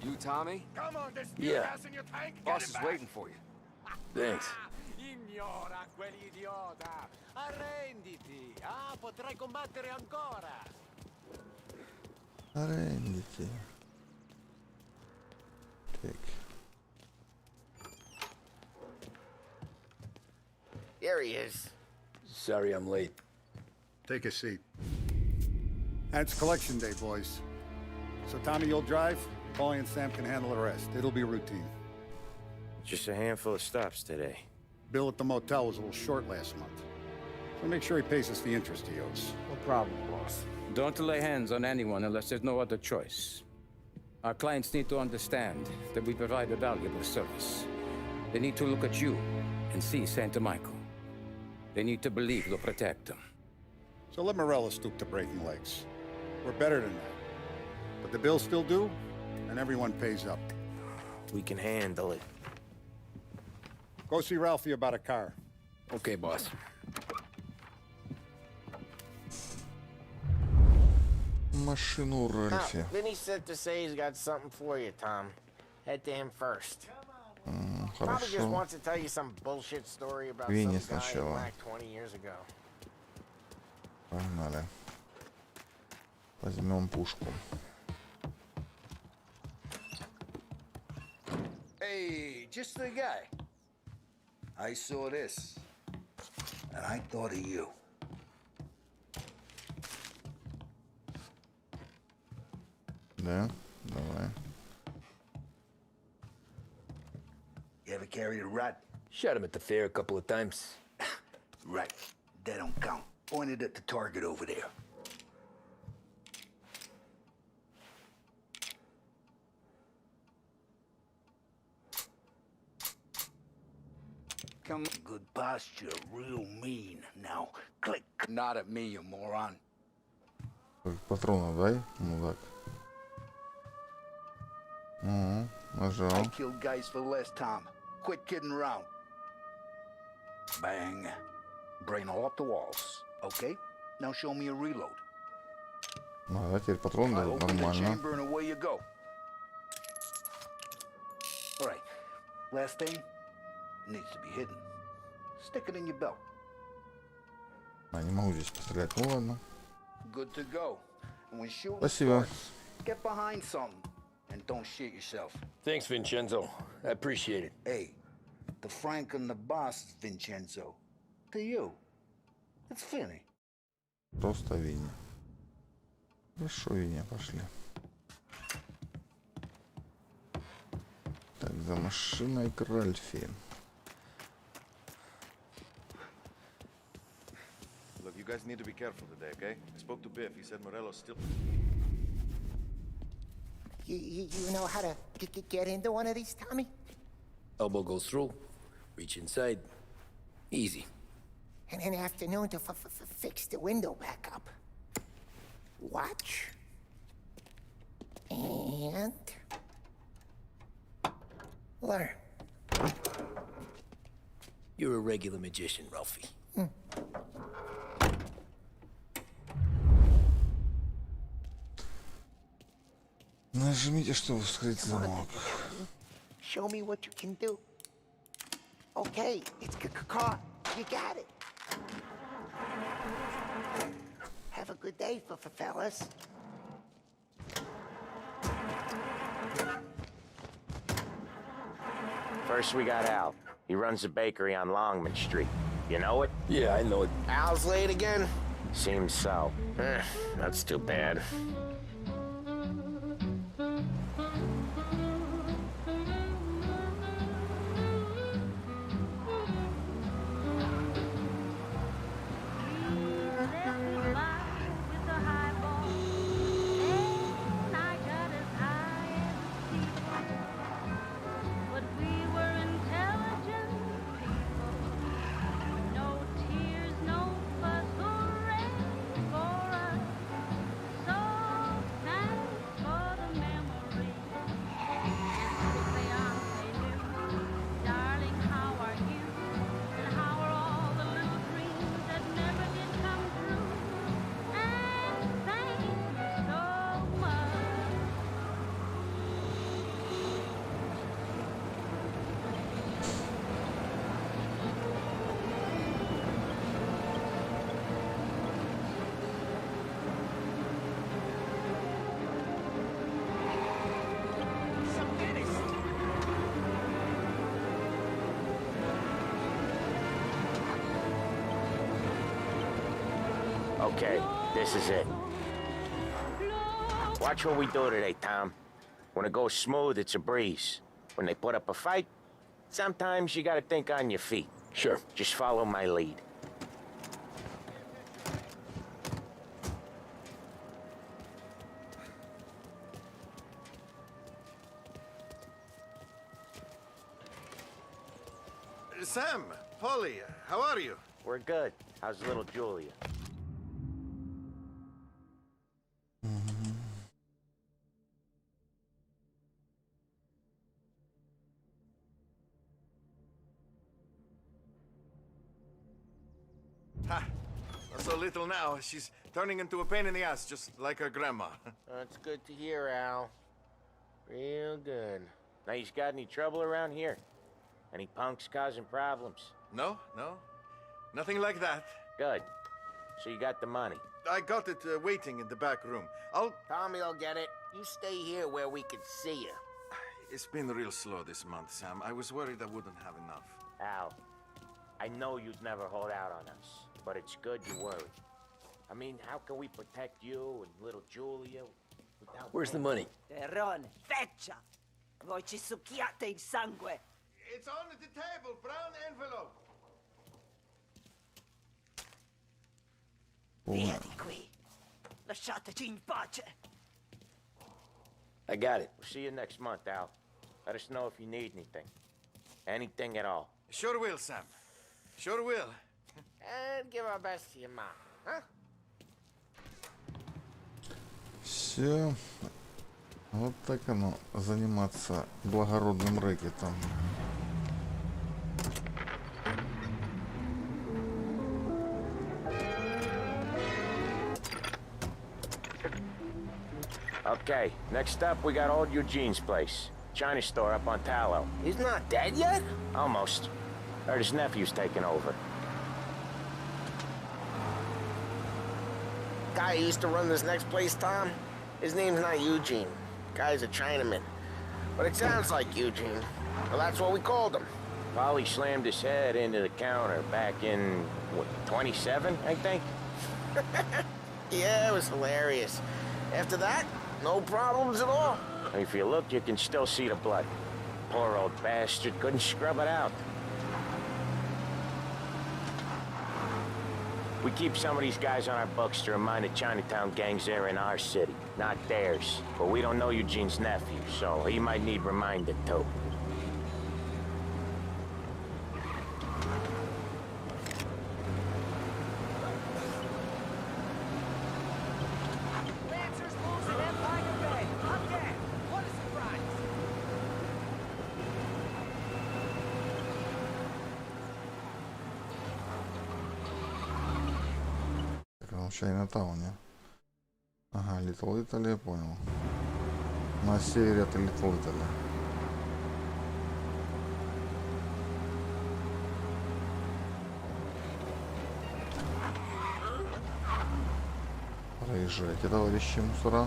You, Tommy? Come on, there's Yeah. gas in your tank. Boss Get is it back. waiting for you. Thanks. Ignora quell'idiota. Arrenditi. Ah, potrai combattere ancora. Арендите. Так. Here he is. Sorry I'm late. Take a seat. And it's collection day, boys. So Tommy, you'll drive. Paulie and Sam can handle the rest. It'll be routine. Just a handful of stops today. Bill at the motel was a little short last month. So make sure he pays us the interest he owes. No problem, boss. Don't lay hands on anyone unless there's no other choice. Our clients need to understand that we provide a valuable service. They need to look at you and see Santa Michael. They need to believe you'll protect them. So let Morella stoop to breaking legs. We're better than that. But the bill's still due, and everyone pays up. We can handle it. Go see Ralphie about a car. Okay, boss. Машину Ральфи. Vinny said to say he's got something for you, Tom. Head to him first. Probably just Хорошо. wants to tell you some bullshit story about Vinny some guy in сначала. black 20 years ago. Погнали. Возьмем пушку. Hey, just the guy. I saw this, and I thought of you. Да? Давай. You ever carried a rat? Shot him at the fair a couple of times. Right. That don't count. Pointed at the target over there. Come on. Good posture, real mean. Now, click. Not at me, you moron. Патронов дай, мудак. Угу, нажал. I killed guys for less, Tom. Quit kidding around. Bang. Brain all up the walls. Okay? Now show me a reload. Да, теперь патрон I дают, open the нормально. chamber and away you go. All right. Last thing needs to be hidden. Stick it in your belt. А, не могу здесь пострелять, ну ладно. Good to go. And when shooting Спасибо. starts, get behind something and don't shit yourself. Thanks, Vincenzo. I appreciate it. Hey, the Frank and the boss, Vincenzo. To you, it's Finny. Просто Винни. Хорошо, Винни, пошли. Так, за машиной к Ральфи. Look, you guys need to be careful today, okay? I spoke to Biff. He said Morello's still... You know how to get into one of these, Tommy? Elbow goes through. Reach inside. Easy. And an afternoon to fix the window back up. Watch. And... learn. You're a regular magician, Ralphie. Нажмите, чтобы вскрыть замок. Show me what you can do. Okay, it's car. You got it. Have a good day, fellas. First, we got Al. He runs a bakery on Longman Street. You know it? Yeah, I know it. Al's late again? Seems so. That's too bad. Okay, this is it. Watch what we do today, Tom. When it goes smooth, it's a breeze. When they put up a fight, sometimes you gotta think on your feet. Sure. Just follow my lead. Sam, Polly, how are you? We're good. How's little Julia? Ha! Not so little now. She's turning into a pain in the ass, just like her grandma. That's good to hear, Al. Real good. Now, you got any trouble around here? Any punks causing problems? No, no. Nothing like that. Good. So you got the money? I got it waiting in the back room. Tommy'll get it. You stay here where we can see you. It's been real slow this month, Sam. I was worried I wouldn't have enough. Al, I know you'd never hold out on us, but it's good you worry. I mean, how can we protect you and little Julia without... Where's the money? Terrone, feccia! Voi ci succhiate il sangue! It's on the table, brown envelope. Via di qui. Lasciateci in pace. I got it. We'll see you next month, Al. Let us know if you need anything. Anything at all. Sure will, Sam. Sure will. And give our best to your mom, huh? Все. Вот так оно, заниматься благородным рэкетом. Okay, next up we got old Eugene's place. China store up on Tallow. He's not dead yet? Almost. Heard his nephew's taking over. Guy who used to run this next place, Tom? His name's not Eugene. Guy's a Chinaman. But it sounds like Eugene. Well, that's what we called him. Polly slammed his head into the counter back in, what, 27, I think? Yeah, it was hilarious. After that, no problems at all. If you look, you can still see the blood. Poor old bastard couldn't scrub it out. We keep some of these guys on our books to remind the Chinatown gangs they're in our city, not theirs. But we don't know Eugene's nephew, so he might need reminded too. В Чайнатауне. Ага, Литл Итали, понял. На севере это Литл Итали. Проезжайте, товарищи мусора.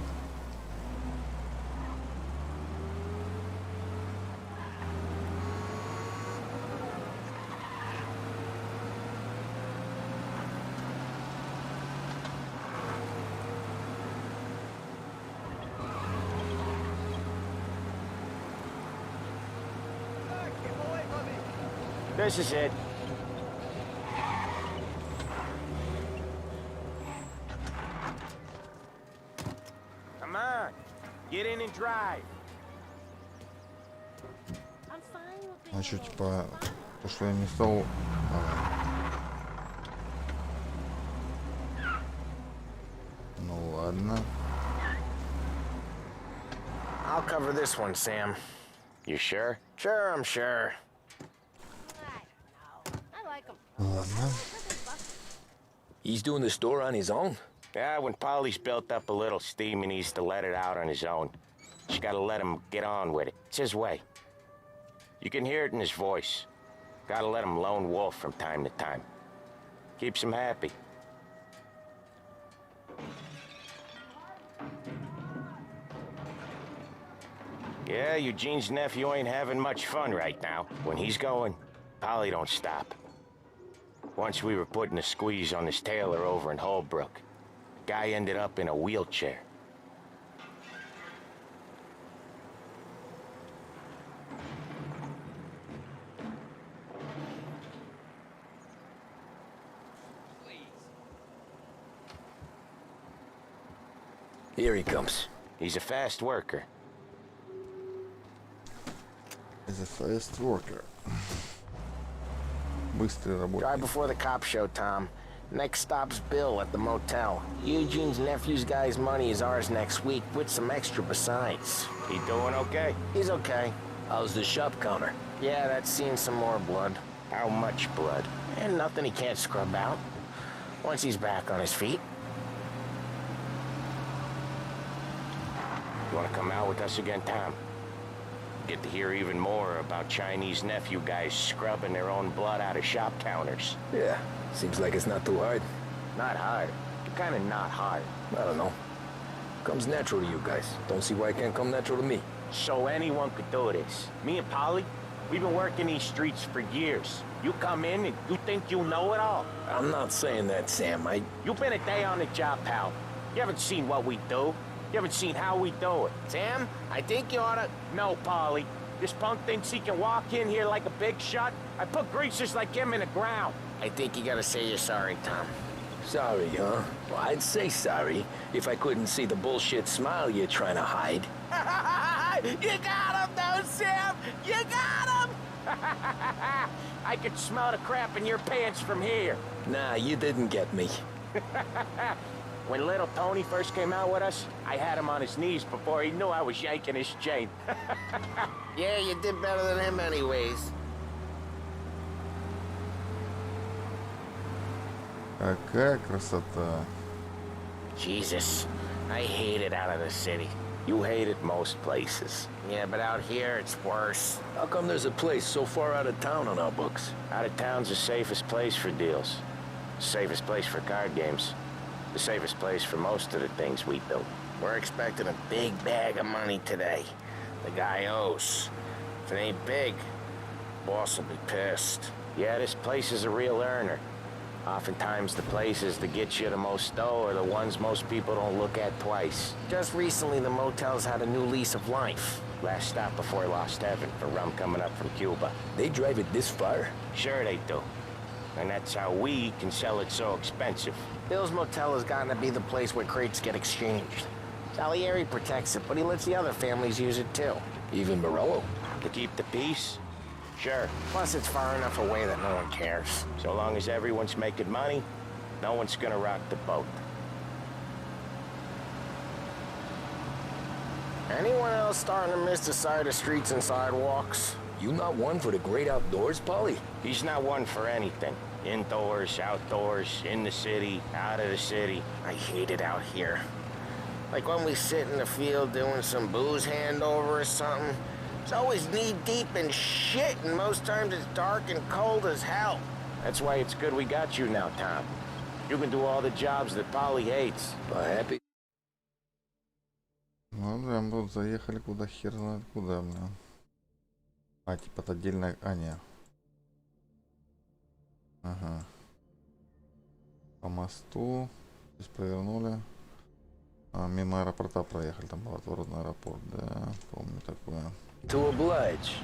This is it. Come on, get in and drive. Значит, типа, то, что я не стал... Ну ладно. I'll cover this one, Sam. You sure? Sure, I'm sure. Ладно. He's doing the store on his own? Yeah, when Polly's built up a little steam, he needs to let it out on his own. You gotta let him get on with it. It's his way. You can hear it in his voice. Gotta let him lone wolf from time to time. Keeps him happy. Yeah, Eugene's nephew ain't having much fun right now. When he's going, Polly don't stop. Once we were putting a squeeze on this tailor over in Holbrook. Guy ended up in a wheelchair. Here he comes. He's a fast worker. He's a fast worker. Быстрый работник. Drive before the cop show, Tom. Next stop's Bill at the motel. Eugene's nephew's guy's money is ours next week, with some extra besides. He doing okay? He's okay. How's the shop counter? Yeah, that's seen some more blood. How much blood? And nothing he can't scrub out. Once he's back on his feet. You wanna come out with us again, Tom? Get to hear even more about Chinese nephew guys scrubbing their own blood out of shop counters. Yeah, seems like it's not too hard. Not hard. Kinda not hard. I don't know. Comes natural to you guys. Don't see why it can't come natural to me. So anyone could do this. Me and Polly, we've been working these streets for years. You come in and you think you know it all. I'm not saying that, Sam. You've been a day on the job, pal. You haven't seen what we do. You haven't seen how we do it. Sam, I think you oughta... No, Polly. This punk thinks he can walk in here like a big shot. I put greasers like him in the ground. I think you gotta say you're sorry, Tom. Sorry, huh? Well, I'd say sorry if I couldn't see the bullshit smile you're trying to hide. You got him, though, Sam! You got him! I could smell the crap in your pants from here. Nah, you didn't get me. When little Tony first came out with us, I had him on his knees before he knew I was yanking his chain. Yeah, you did better than him anyways. Какая красота. Jesus, I hate it out of the city. You hate it most places. Yeah, but out here, it's worse. How come there's a place so far out of town on our books? Out of town's the safest place for deals. Safest place for card games. The safest place for most of the things we build. We're expecting a big bag of money today. The guy owes. If it ain't big, boss will be pissed. Yeah, this place is a real earner. Oftentimes the places that get you the most dough are the ones most people don't look at twice. Just recently the motel's had a new lease of life. Last stop before Lost Heaven for rum coming up from Cuba. They drive it this far? Sure they do. And that's how we can sell it so expensive. Bill's Motel has gotten to be the place where crates get exchanged. Salieri protects it, but he lets the other families use it too. Even Morello? To keep the peace? Sure. Plus it's far enough away that no one cares. So long as everyone's making money, no one's gonna rock the boat. Anyone else starting to miss the side of streets and sidewalks? You not one for the great outdoors, Polly? He's not one for anything. Indoors, outdoors, in the city, out of the city. I hate it out here. Like when we sit in the field doing some booze handover or something. It's always knee-deep in shit, and most times it's dark and cold as hell. That's why it's good we got you now, Tom. You can do all the jobs that Polly hates. But happy. Ну да, мы тут заехали куда хер знает куда, бля. А, типа это отдельная... А, не. Ага. По мосту. Здесь повернули. А, мимо аэропорта проехали. Там был отворот на аэропорт, да. Помню такое. To oblige.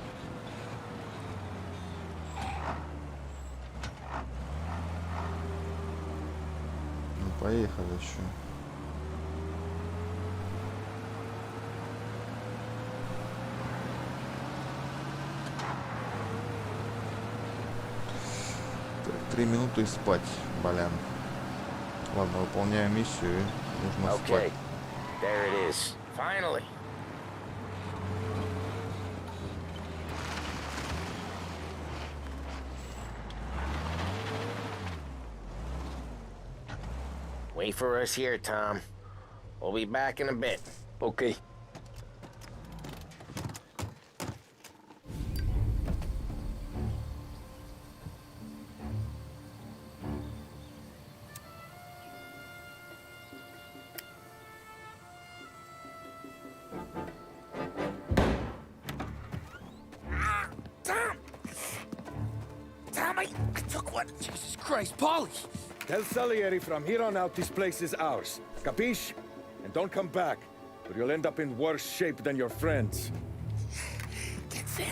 Ну, поехали еще. Так, 3 минуты и спать, Балян. Ладно, выполняем миссию и нужно Okay, спать. there it is. Finally. Wait for us here, Tom. We'll be back in a bit. Okay. Tom, I took one. Jesus Christ, Polly! Tell Salieri from here on out this place is ours. Capiche? And don't come back, or you'll end up in worse shape than your friends. Get Sam.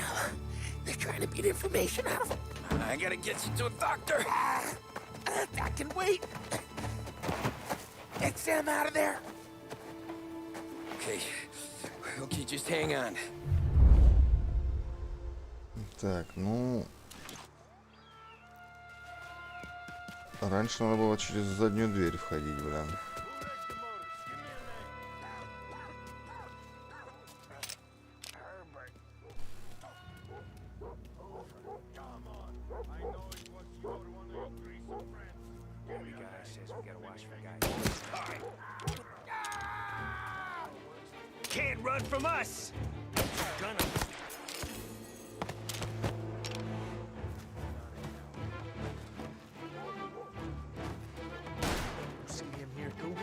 They're trying to beat information out of him. I gotta get you to a doctor. I can wait. Get Sam out of there. Okay. Okay, just hang on. Так, ну... Раньше надо было через заднюю дверь входить, блин. Can't run from us. See him here too?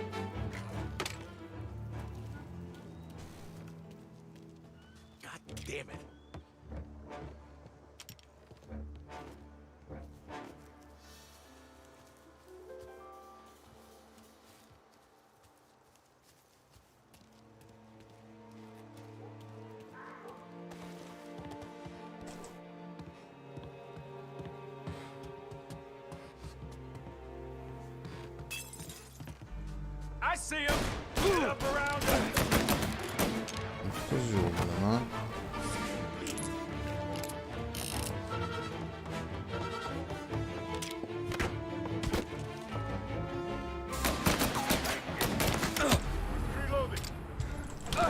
God damn it. I see him. Get up around him. Козёл, блин, а.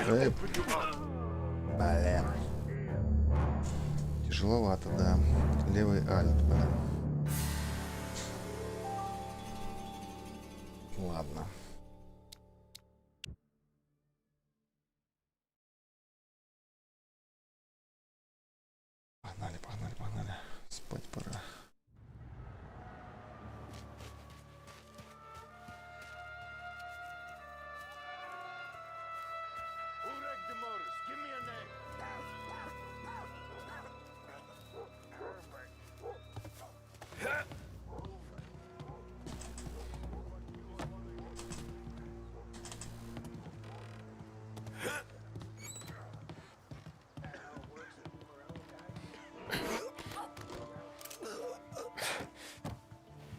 Эй, блин. Тяжеловато, да. Левый альт, блин. Ладно. Погнали, погнали, погнали. Спать пора.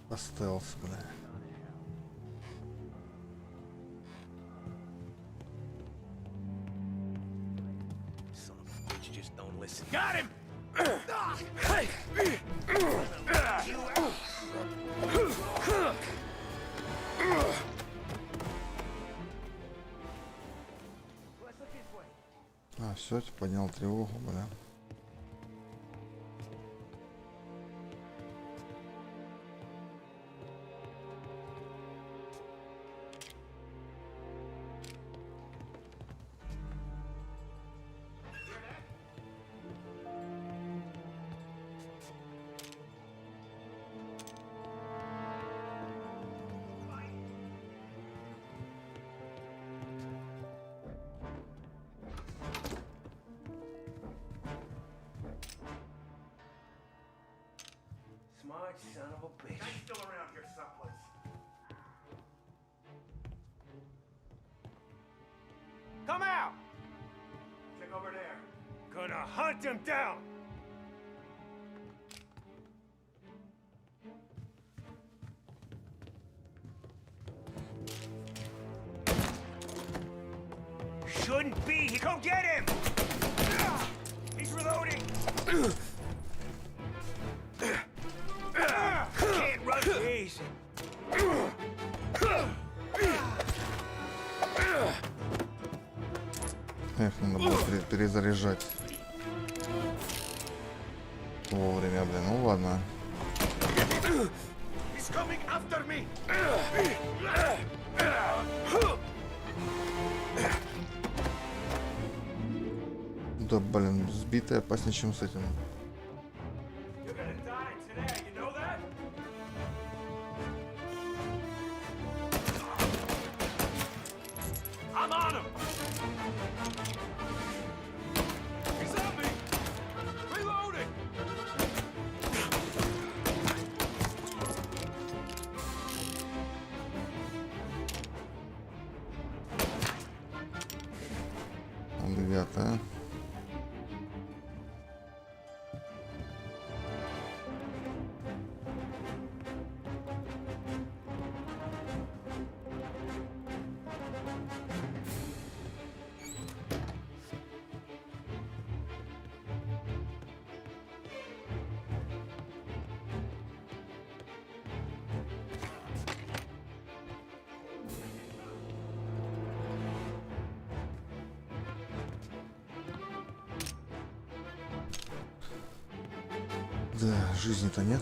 Остался, бля. Son of a bitch, just don't listen. Got him! А, все, поднял тревогу, бля. smart son of a bitch. I'm still around here someplace. Come out! Check over there. Gonna hunt him down! Shouldn't be. Go get him! He's reloading! Can't run easy. Эх, надо было перезаряжать вовремя, блин. Ну ладно. He's coming after me. Да, блин, сбитый опаснее, чем с этим. You're gonna die today, you know that? I'm on him. He's on me. Reloading. Ребята. Да, жизни-то нет.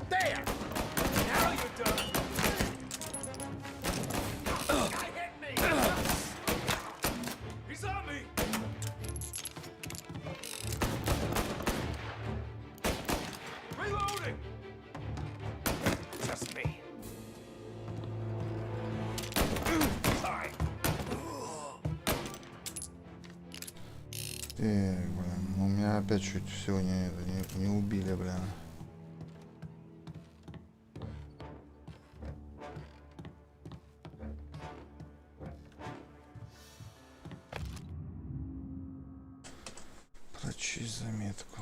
There! Now you're done! Guy hit me! He's on me! Reloading! Just me. Sorry. Блин, ну меня опять чуть все не убили, блин. Прочесть заметку.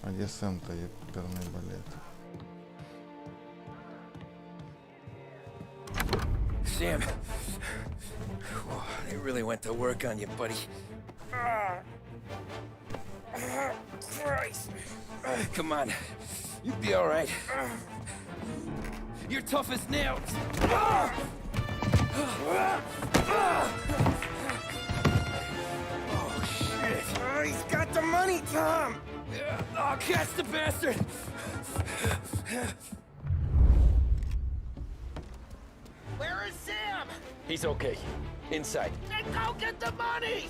А где Сэм-то, еперный балет? Sam, whoa, they really went to work on you, buddy. Christ. Come on, you'll be all right. You're tough as nails. Oh, shit. Oh, he's got the money, Tom! Oh, catch the bastard! Where is Sam? He's okay. Inside. Then go get the money!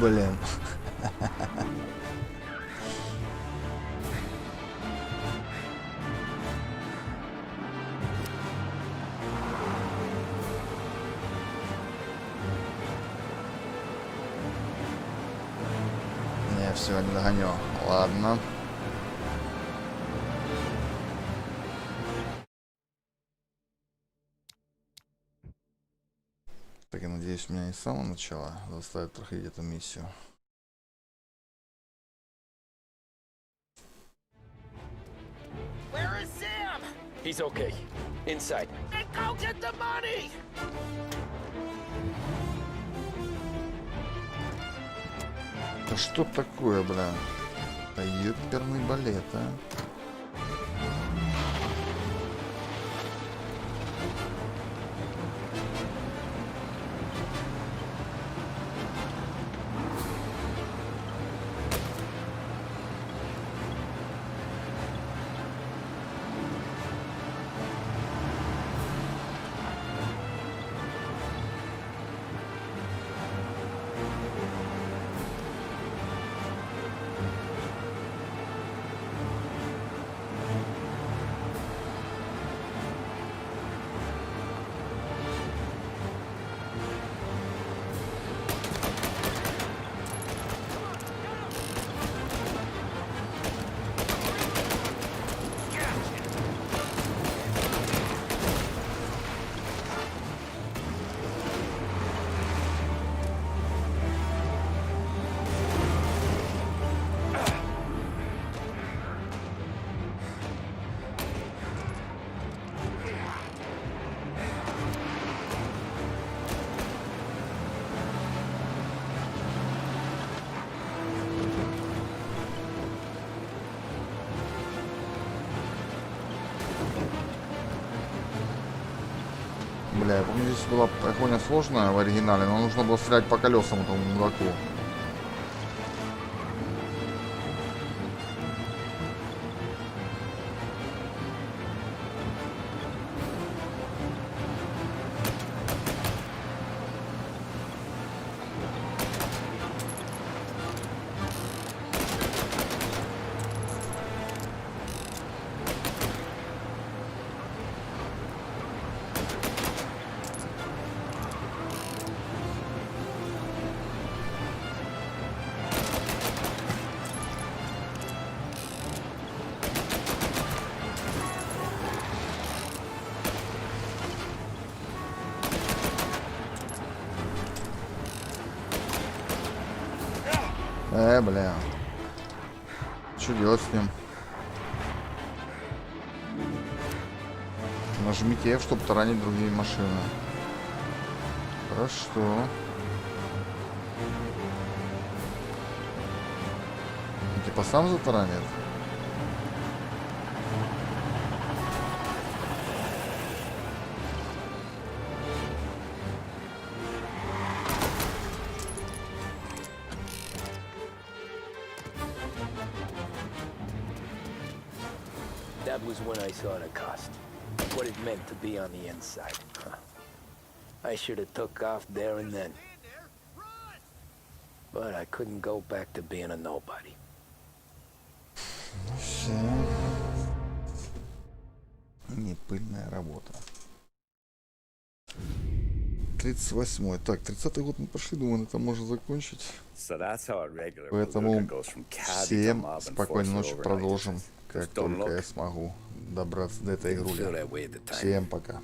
Блин. все, не догоню. Ладно. Так, я надеюсь, меня не с самого начала заставят проходить эту миссию. Where is Sam? He's okay. Inside. Then go get the money! Да что такое, бля? Да ёперный балет, а? Бля, я помню, здесь была погоня сложная в оригинале, но нужно было стрелять по колесам этому мудаку. Бля. Что делать с ним? Нажмите F, чтобы таранить другие машины. Хорошо. Типа сам затаранит? That was when I saw the cost. What it meant to be on the inside. Huh. I should have took off there and then. But I couldn't go back to being a nobody. Все. Не пыльная работа. 38-й. Так, 30-й год мы пошли, думаю, это можно закончить. Поэтому всем спокойной ночи, продолжим, как только я смогу добраться до этой игры. Всем пока.